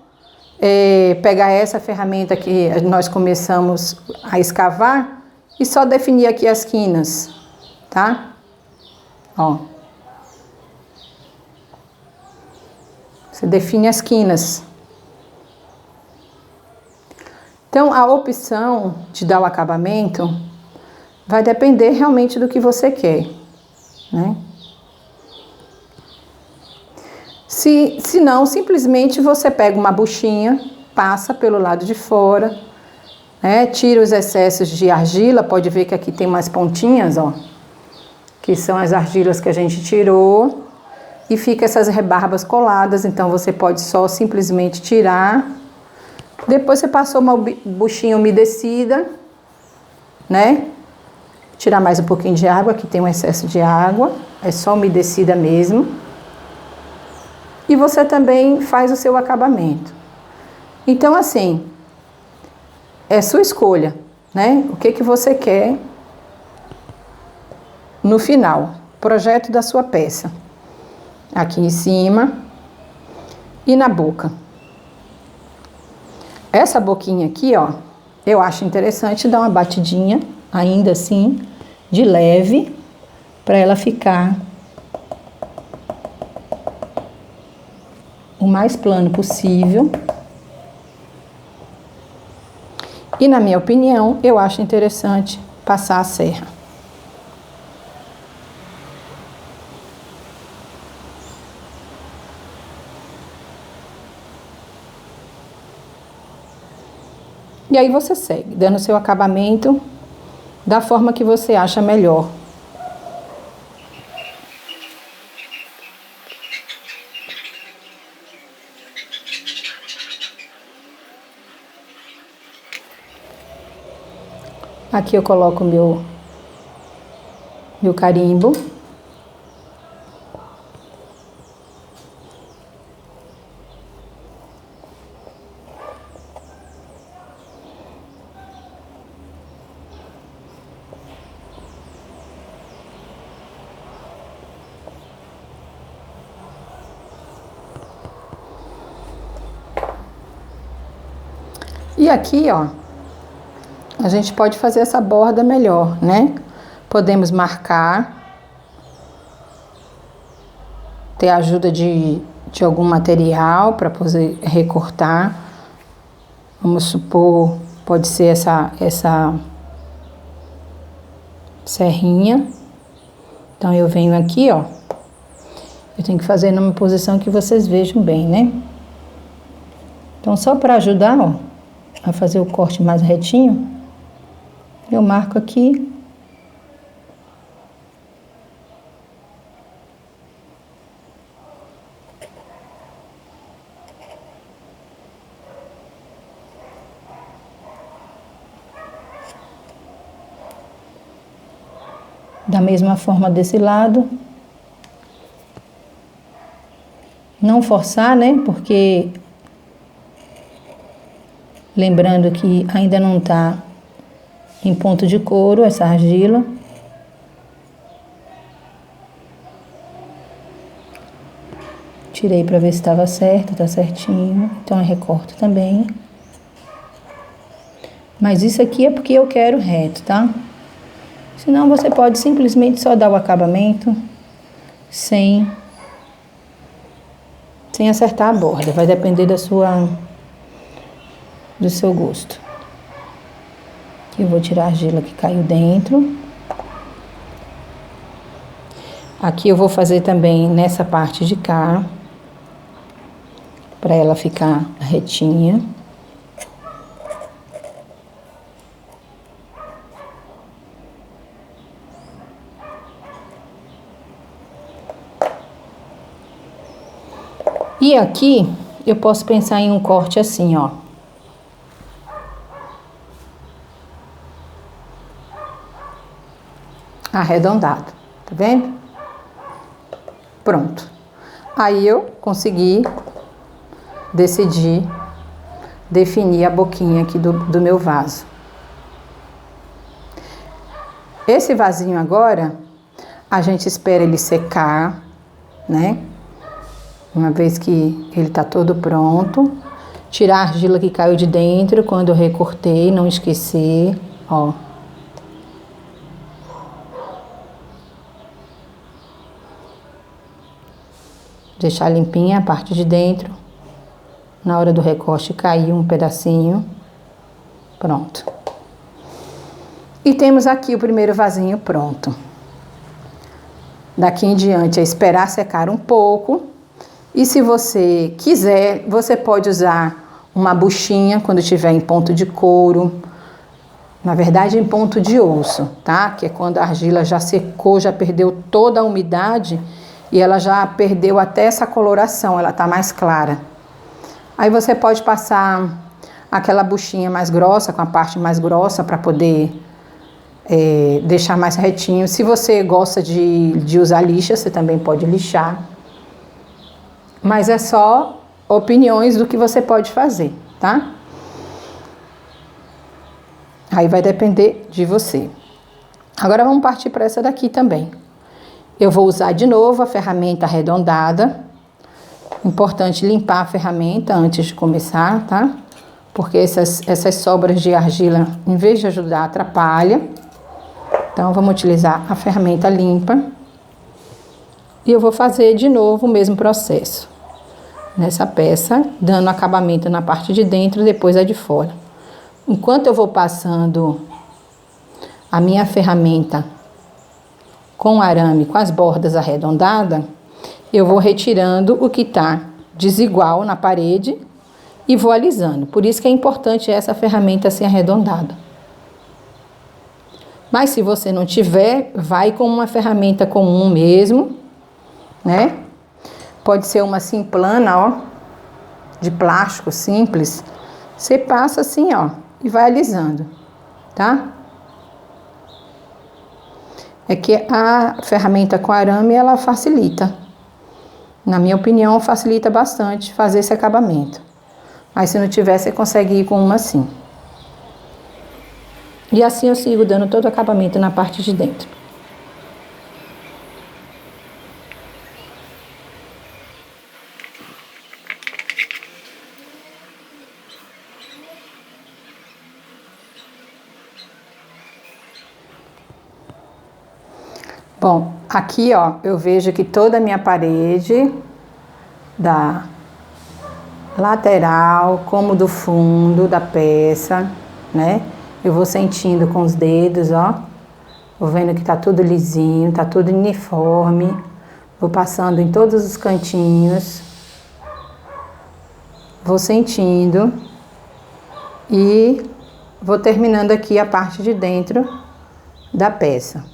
pegar essa ferramenta que nós começamos a escavar e só definir aqui as quinas, tá? Ó. Você define as quinas. Então, a opção de dar o acabamento vai depender realmente do que você quer, né? Se não, simplesmente você pega uma buchinha, passa pelo lado de fora, né? Tira os excessos de argila, pode ver que aqui tem umas pontinhas, ó, que são as argilas que a gente tirou, e fica essas rebarbas coladas, então você pode só simplesmente tirar. Depois você passou uma buchinha umedecida, né? Tirar mais um pouquinho de água, aqui tem um excesso de água, é só umedecida mesmo. E você também faz o seu acabamento. Então, assim, é sua escolha, né? O que você quer no final, projeto da sua peça. Aqui em cima e na boca. Essa boquinha aqui, ó, eu acho interessante dar uma batidinha, ainda assim, de leve, para ela ficar o mais plano possível. E na minha opinião, eu acho interessante passar a serra. E aí você segue, dando seu acabamento da forma que você acha melhor. Aqui eu coloco meu carimbo. E aqui, ó, a gente pode fazer essa borda melhor, né? Podemos marcar, ter a ajuda de algum material para poder recortar. Vamos supor, pode ser essa serrinha. Então, eu venho aqui, ó. Eu tenho que fazer numa posição que vocês vejam bem, né? Então, só para ajudar, ó, a fazer o corte mais retinho, eu marco aqui. Da mesma forma desse lado. Não forçar, né? Porque lembrando que ainda não tá em ponto de couro essa argila. Tirei para ver se estava certo, tá certinho. Então eu recorto também. Mas isso aqui é porque eu quero reto, tá? Senão você pode simplesmente só dar o acabamento sem acertar a borda. Vai depender do seu gosto. Aqui eu vou tirar a argila que caiu dentro. Aqui eu vou fazer também nessa parte de cá, para ela ficar retinha. E aqui eu posso pensar em um corte assim, ó. Arredondado, tá vendo? Pronto. Aí eu consegui decidir definir a boquinha aqui do meu vaso. Esse vasinho agora, a gente espera ele secar, né? Uma vez que ele tá todo pronto. Tirar a argila que caiu de dentro quando eu recortei, não esquecer, ó. Deixar limpinha a parte de dentro. Na hora do recorte caiu um pedacinho. Pronto. E temos aqui o primeiro vasinho pronto. Daqui em diante é esperar secar um pouco. E se você quiser, você pode usar uma buchinha quando estiver em ponto de couro. Na verdade, em ponto de osso, tá? Que é quando a argila já secou, já perdeu toda a umidade e ela já perdeu até essa coloração, ela tá mais clara. Aí você pode passar aquela buchinha mais grossa, com a parte mais grossa, para poder deixar mais retinho. Se você gosta de usar lixa, você também pode lixar. Mas é só opiniões do que você pode fazer, tá? Aí vai depender de você. Agora vamos partir para essa daqui também. Eu vou usar de novo a ferramenta arredondada. Importante limpar a ferramenta antes de começar, tá? Porque essas sobras de argila, em vez de ajudar, atrapalha. Então, vamos utilizar a ferramenta limpa. E eu vou fazer de novo o mesmo processo. Nessa peça, dando acabamento na parte de dentro, depois a de fora. Enquanto eu vou passando a minha ferramenta com arame, com as bordas arredondadas, eu vou retirando o que está desigual na parede e vou alisando. Por isso que é importante essa ferramenta ser arredondada. Mas se você não tiver, vai com uma ferramenta comum mesmo, né? Pode ser uma simplana, ó, de plástico simples. Você passa assim, ó, e vai alisando, tá? É que a ferramenta com arame, ela facilita. Na minha opinião, facilita bastante fazer esse acabamento. Mas se não tiver, você consegue ir com uma assim. E assim eu sigo dando todo o acabamento na parte de dentro. Bom, aqui, ó, eu vejo que toda a minha parede da lateral, como do fundo da peça, né? Eu vou sentindo com os dedos, ó. Vou vendo que tá tudo lisinho, tá tudo uniforme. Vou passando em todos os cantinhos. Vou sentindo. E vou terminando aqui a parte de dentro da peça.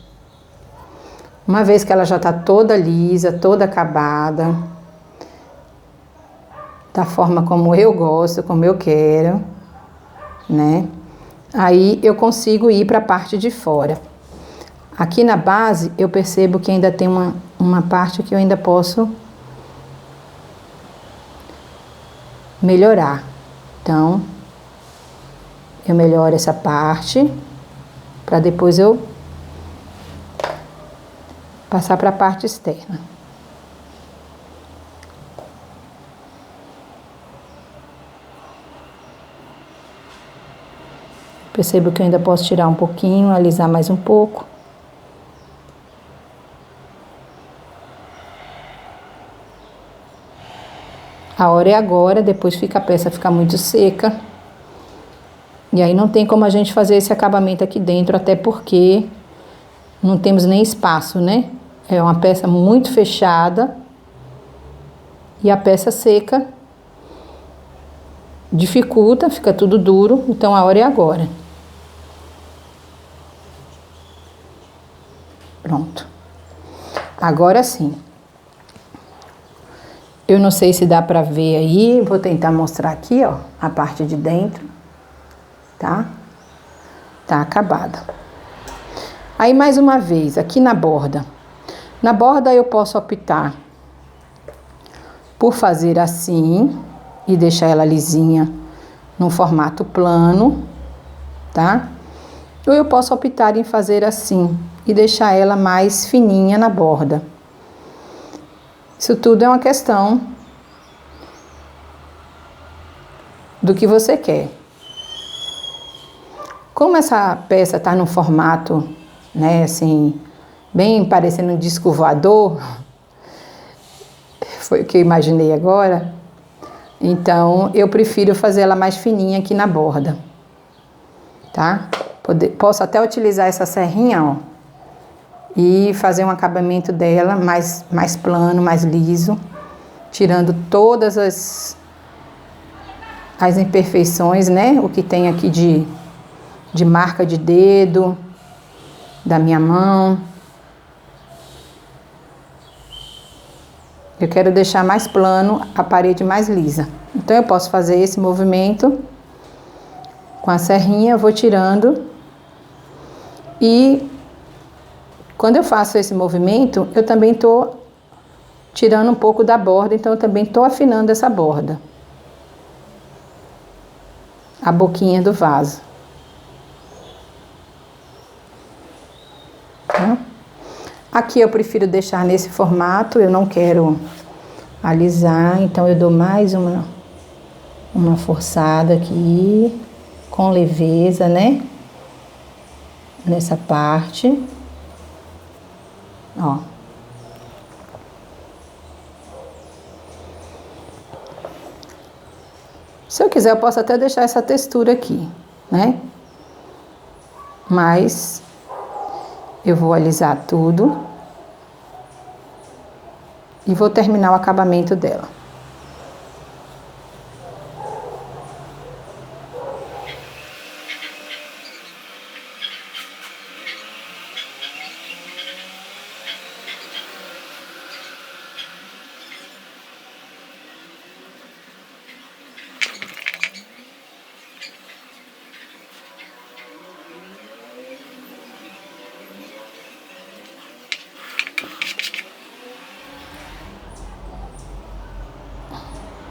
Uma vez que ela já tá toda lisa, toda acabada, da forma como eu gosto, como eu quero, né? Aí eu consigo ir para a parte de fora. Aqui na base eu percebo que ainda tem uma parte que eu ainda posso melhorar. Então, eu melhoro essa parte para depois eu passar para a parte externa. Percebo que eu ainda posso tirar um pouquinho, alisar mais um pouco. A hora é agora, depois a peça fica muito seca. E aí não tem como a gente fazer esse acabamento aqui dentro, até porque não temos nem espaço, né? É uma peça muito fechada. E a peça seca dificulta, fica tudo duro, então a hora é agora. Pronto. Agora sim. Eu não sei se dá pra ver aí, vou tentar mostrar aqui, ó, a parte de dentro, tá? Tá acabada. Aí, mais uma vez, aqui na borda. Na borda eu posso optar por fazer assim e deixar ela lisinha num formato plano, tá? Ou eu posso optar em fazer assim e deixar ela mais fininha na borda. Isso tudo é uma questão do que você quer. Como essa peça tá no formato, né, assim, bem parecendo um disco voador, foi o que eu imaginei agora, então eu prefiro fazer ela mais fininha aqui na borda, tá? Posso até utilizar essa serrinha, ó, e fazer um acabamento dela mais plano, mais liso, tirando todas as imperfeições, né? O que tem aqui de marca de dedo, da minha mão. Eu quero deixar mais plano, a parede mais lisa. Então eu posso fazer esse movimento com a serrinha, eu vou tirando. E quando eu faço esse movimento, eu também tô tirando um pouco da borda, então eu também tô afinando essa borda. A boquinha do vaso. Tá? Aqui eu prefiro deixar nesse formato, eu não quero alisar, então eu dou mais uma forçada aqui, com leveza, né? Nessa parte. Ó. Se eu quiser, eu posso até deixar essa textura aqui, né? Mas eu vou alisar tudo e vou terminar o acabamento dela.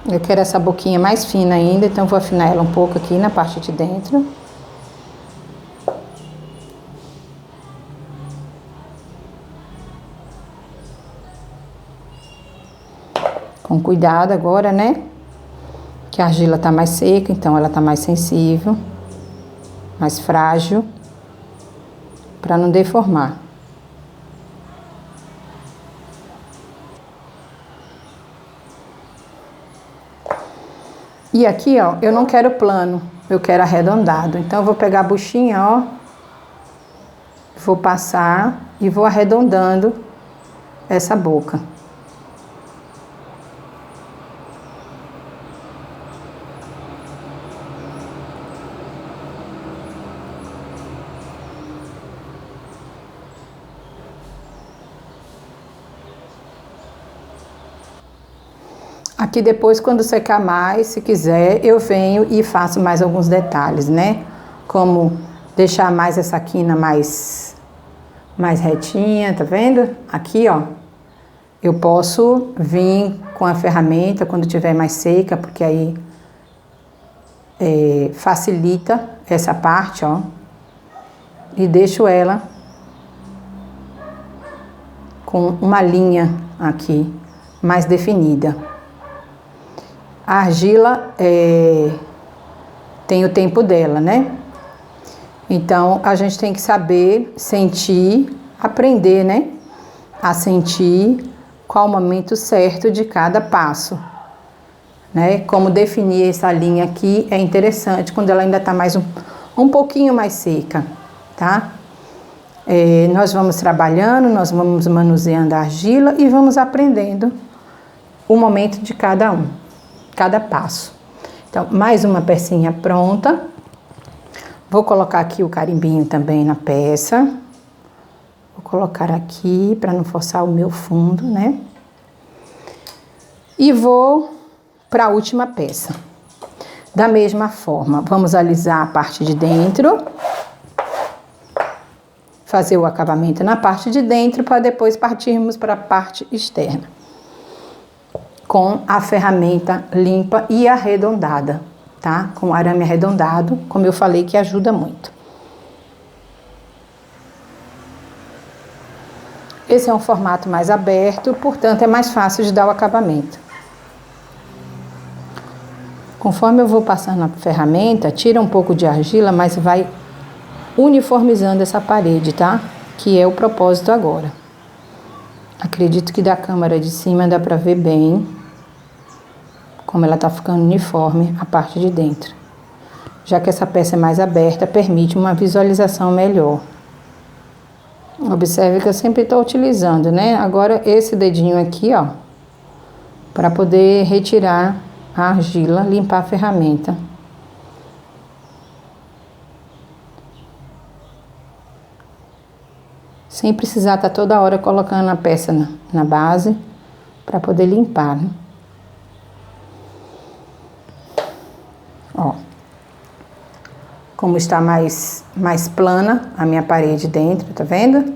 Eu quero essa boquinha mais fina ainda, então vou afinar ela um pouco aqui na parte de dentro. Com cuidado agora, né? Que a argila tá mais seca, então ela tá mais sensível, mais frágil, para não deformar. E aqui, ó, eu não quero plano, eu quero arredondado. Então, eu vou pegar a buchinha, ó, vou passar e vou arredondando essa boca. Aqui depois, quando secar mais, se quiser, eu venho e faço mais alguns detalhes, né? Como deixar mais essa quina mais retinha, tá vendo? Aqui, ó, eu posso vir com a ferramenta quando tiver mais seca, porque aí facilita essa parte, ó. E deixo ela com uma linha aqui mais definida. A argila tem o tempo dela, né? Então, a gente tem que saber sentir, aprender, né? A sentir qual o momento certo de cada passo, né? Como definir essa linha aqui é interessante quando ela ainda tá mais um pouquinho mais seca, tá? Nós vamos trabalhando, nós vamos manuseando a argila e vamos aprendendo o momento de cada passo. Então, mais uma pecinha pronta. Vou colocar aqui o carimbinho também na peça. Vou colocar aqui para não forçar o meu fundo, né? E vou para a última peça. Da mesma forma, vamos alisar a parte de dentro. Fazer o acabamento na parte de dentro para depois partirmos para a parte externa. Com a ferramenta limpa e arredondada, tá? Com arame arredondado, como eu falei, que ajuda muito. Esse é um formato mais aberto, portanto é mais fácil de dar o acabamento. Conforme eu vou passando a ferramenta, tira um pouco de argila, mas vai uniformizando essa parede, tá? Que é o propósito agora. Acredito que da câmera de cima dá pra ver bem como ela tá ficando uniforme a parte de dentro. Já que essa peça é mais aberta, permite uma visualização melhor. Observe que eu sempre estou utilizando, né? Agora esse dedinho aqui, ó, para poder retirar a argila, limpar a ferramenta. Sem precisar estar toda hora colocando a peça na base, para poder limpar, né? Ó. Como está mais plana a minha parede dentro, tá vendo?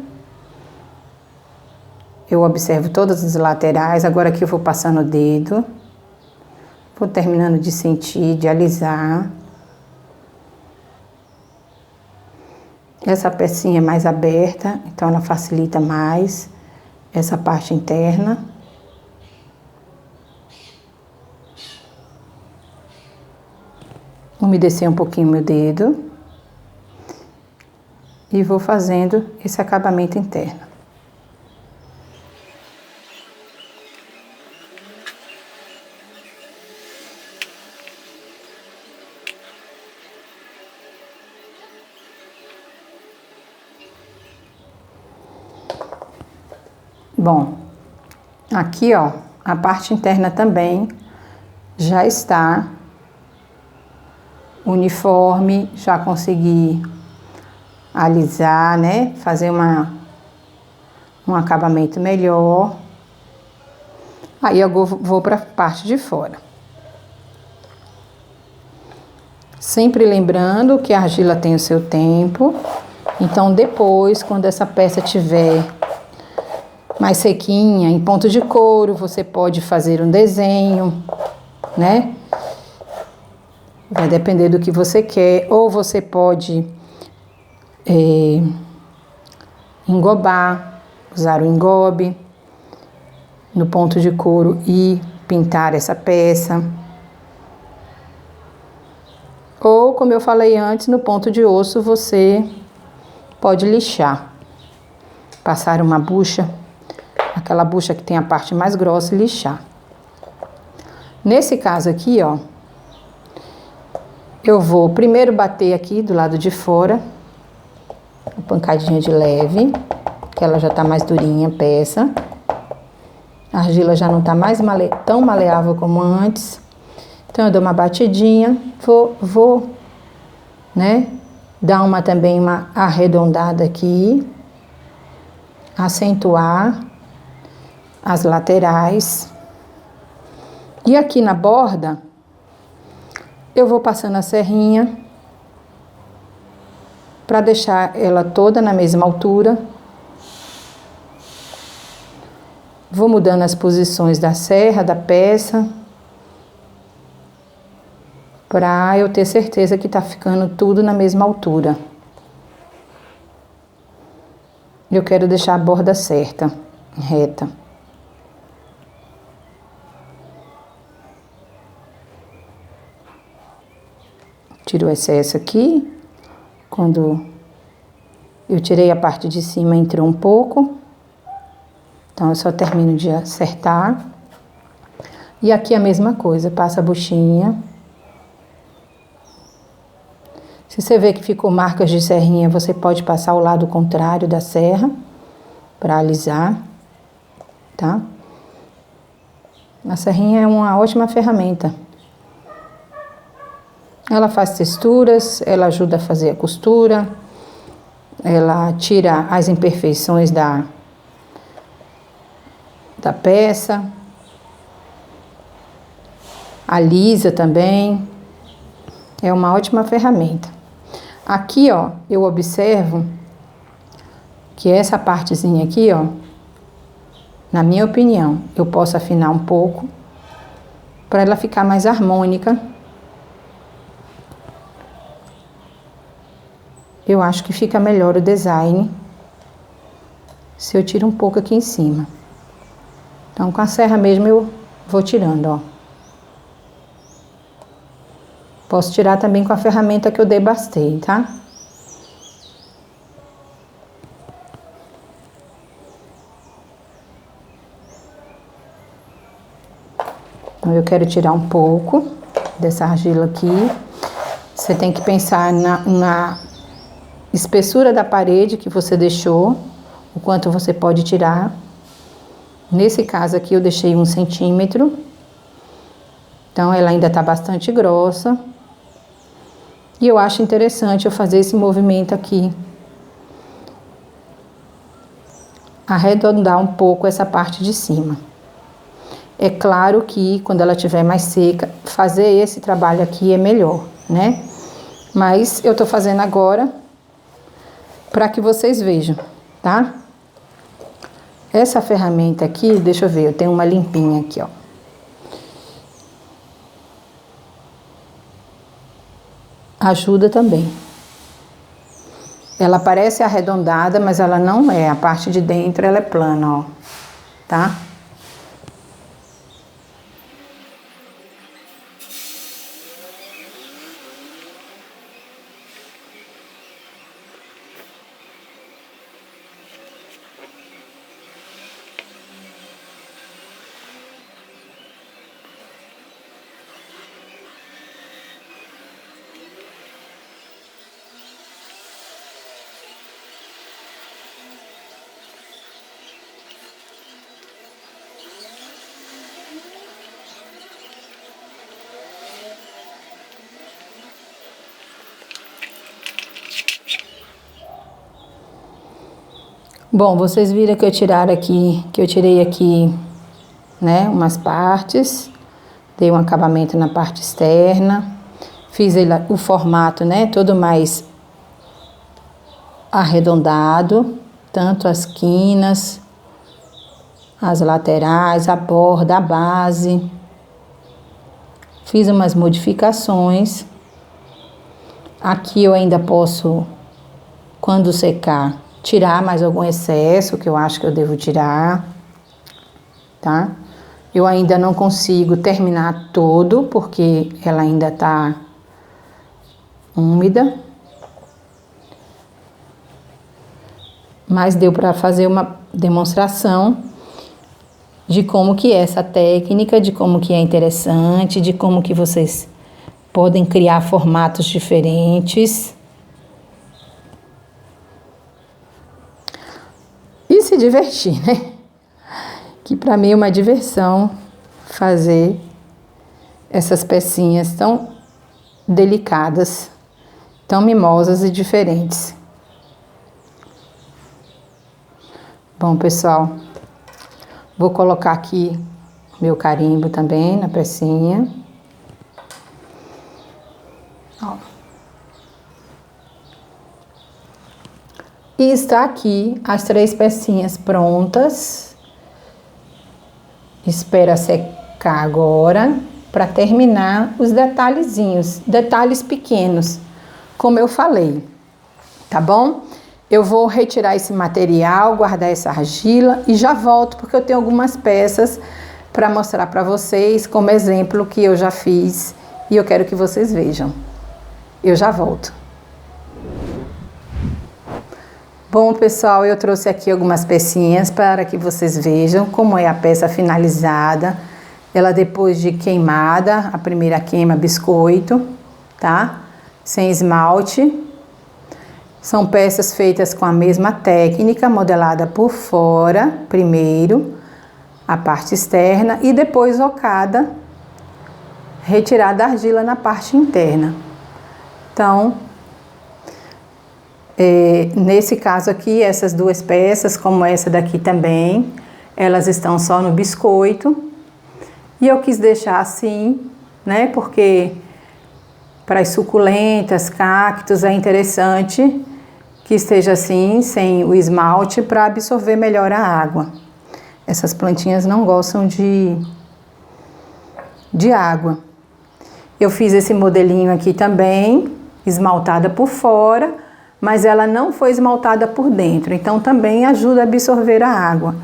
Eu observo todas as laterais, agora aqui eu vou passando o dedo. Vou terminando de sentir, de alisar. Essa pecinha é mais aberta, então ela facilita mais essa parte interna. Umedecer um pouquinho meu dedo e vou fazendo esse acabamento interno. Bom, aqui ó, a parte interna também já está uniforme, já consegui alisar, né? Fazer um acabamento melhor. Aí eu vou para a parte de fora. Sempre lembrando que a argila tem o seu tempo. Então depois, quando essa peça tiver mais sequinha, em ponto de couro, você pode fazer um desenho, né? Vai depender do que você quer, ou você pode engobar, usar o engobe no ponto de couro e pintar essa peça. Ou, como eu falei antes, no ponto de osso você pode lixar, passar uma bucha, aquela bucha que tem a parte mais grossa, e lixar. Nesse caso aqui, ó, eu vou primeiro bater aqui do lado de fora, uma pancadinha de leve, que ela já tá mais durinha a peça. A argila já não tá mais tão maleável como antes. Então eu dou uma batidinha, vou, né, dar também uma arredondada aqui, acentuar as laterais. E aqui na borda, eu vou passando a serrinha para deixar ela toda na mesma altura. Vou mudando as posições da serra, da peça, para eu ter certeza que tá ficando tudo na mesma altura. Eu quero deixar a borda certa, reta. Tiro o excesso aqui. Quando eu tirei a parte de cima, entrou um pouco. Então, eu só termino de acertar. E aqui a mesma coisa, passa a buchinha. Se você vê que ficou marcas de serrinha, você pode passar o lado contrário da serra para alisar, tá? A serrinha é uma ótima ferramenta. Ela faz texturas, ela ajuda a fazer a costura, ela tira as imperfeições da peça, alisa também, é uma ótima ferramenta. Aqui, ó, eu observo que essa partezinha aqui, ó, na minha opinião, eu posso afinar um pouco para ela ficar mais harmônica eu acho que fica melhor o design se eu tiro um pouco aqui em cima. Então, com a serra mesmo eu vou tirando, ó. Posso tirar também com a ferramenta que eu debastei, tá? Então, eu quero tirar um pouco dessa argila aqui. Você tem que pensar na espessura da parede que você deixou, o quanto você pode tirar. Nesse caso aqui eu deixei 1 centímetro, então ela ainda tá bastante grossa. E eu acho interessante eu fazer esse movimento aqui, arredondar um pouco essa parte de cima. É claro que quando ela estiver mais seca, fazer esse trabalho aqui é melhor, né? Mas eu tô fazendo agora para que vocês vejam, tá? Essa ferramenta aqui, deixa eu ver, eu tenho uma limpinha aqui, ó. Ajuda também. Ela parece arredondada, mas ela não é. A parte de dentro, ela é plana, ó. Tá? Bom, vocês viram que eu tirei aqui, né, umas partes, dei um acabamento na parte externa, fiz o formato, né, todo mais arredondado, tanto as quinas, as laterais, a borda, a base. Fiz umas modificações. Aqui eu ainda posso, quando secar, tirar mais algum excesso que eu acho que eu devo tirar, tá? Eu ainda não consigo terminar todo, porque ela ainda tá úmida. Mas deu para fazer uma demonstração de como que é essa técnica, de como que é interessante, de como que vocês podem criar formatos diferentes. E se divertir, né? Que para mim é uma diversão fazer essas pecinhas tão delicadas, tão mimosas e diferentes. Bom, pessoal, vou colocar aqui meu carimbo também na pecinha. Ó. E está aqui as 3 pecinhas prontas. Espera secar agora para terminar os detalhezinhos, detalhes pequenos, como eu falei, tá bom? Eu vou retirar esse material, guardar essa argila e já volto, porque eu tenho algumas peças para mostrar para vocês como exemplo que eu já fiz e eu quero que vocês vejam. Eu já volto. Bom, pessoal, eu trouxe aqui algumas pecinhas para que vocês vejam como é a peça finalizada. Ela depois de queimada, a primeira queima biscoito, tá? Sem esmalte. São peças feitas com a mesma técnica, modelada por fora, primeiro, a parte externa, e depois ocada, retirada a argila na parte interna. Então, nesse caso aqui, essas 2 peças, como essa daqui também, elas estão só no biscoito. E eu quis deixar assim, né, porque para as suculentas, cactos, é interessante que esteja assim, sem o esmalte, para absorver melhor a água. Essas plantinhas não gostam de água. Eu fiz esse modelinho aqui também, esmaltada por fora, mas ela não foi esmaltada por dentro, então também ajuda a absorver a água.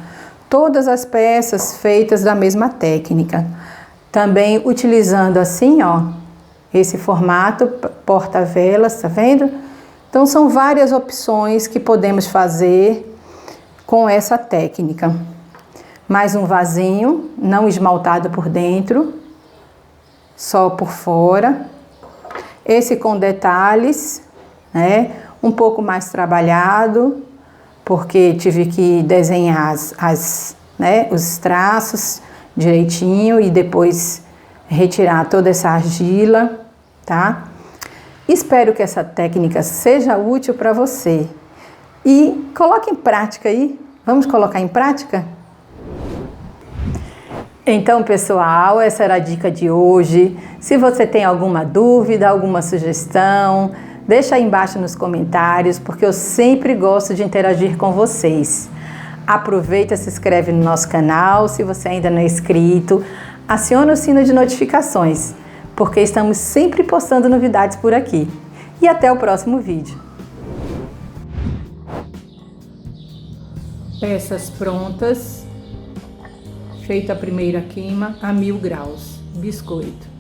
Todas as peças feitas da mesma técnica. Também utilizando assim, ó, esse formato porta-velas, tá vendo? Então são várias opções que podemos fazer com essa técnica. Mais um vasinho, não esmaltado por dentro, só por fora. Esse com detalhes, né? Um pouco mais trabalhado, porque tive que desenhar os traços direitinho e depois retirar toda essa argila, tá? Espero que essa técnica seja útil para você e coloque em prática aí. Vamos colocar em prática? Então, pessoal, essa era a dica de hoje. Se você tem alguma dúvida, alguma sugestão, deixa aí embaixo nos comentários, porque eu sempre gosto de interagir com vocês. Aproveita e se inscreve no nosso canal, se você ainda não é inscrito. Aciona o sino de notificações, porque estamos sempre postando novidades por aqui. E até o próximo vídeo. Peças prontas. Feita a primeira queima a 1000 graus. Biscoito.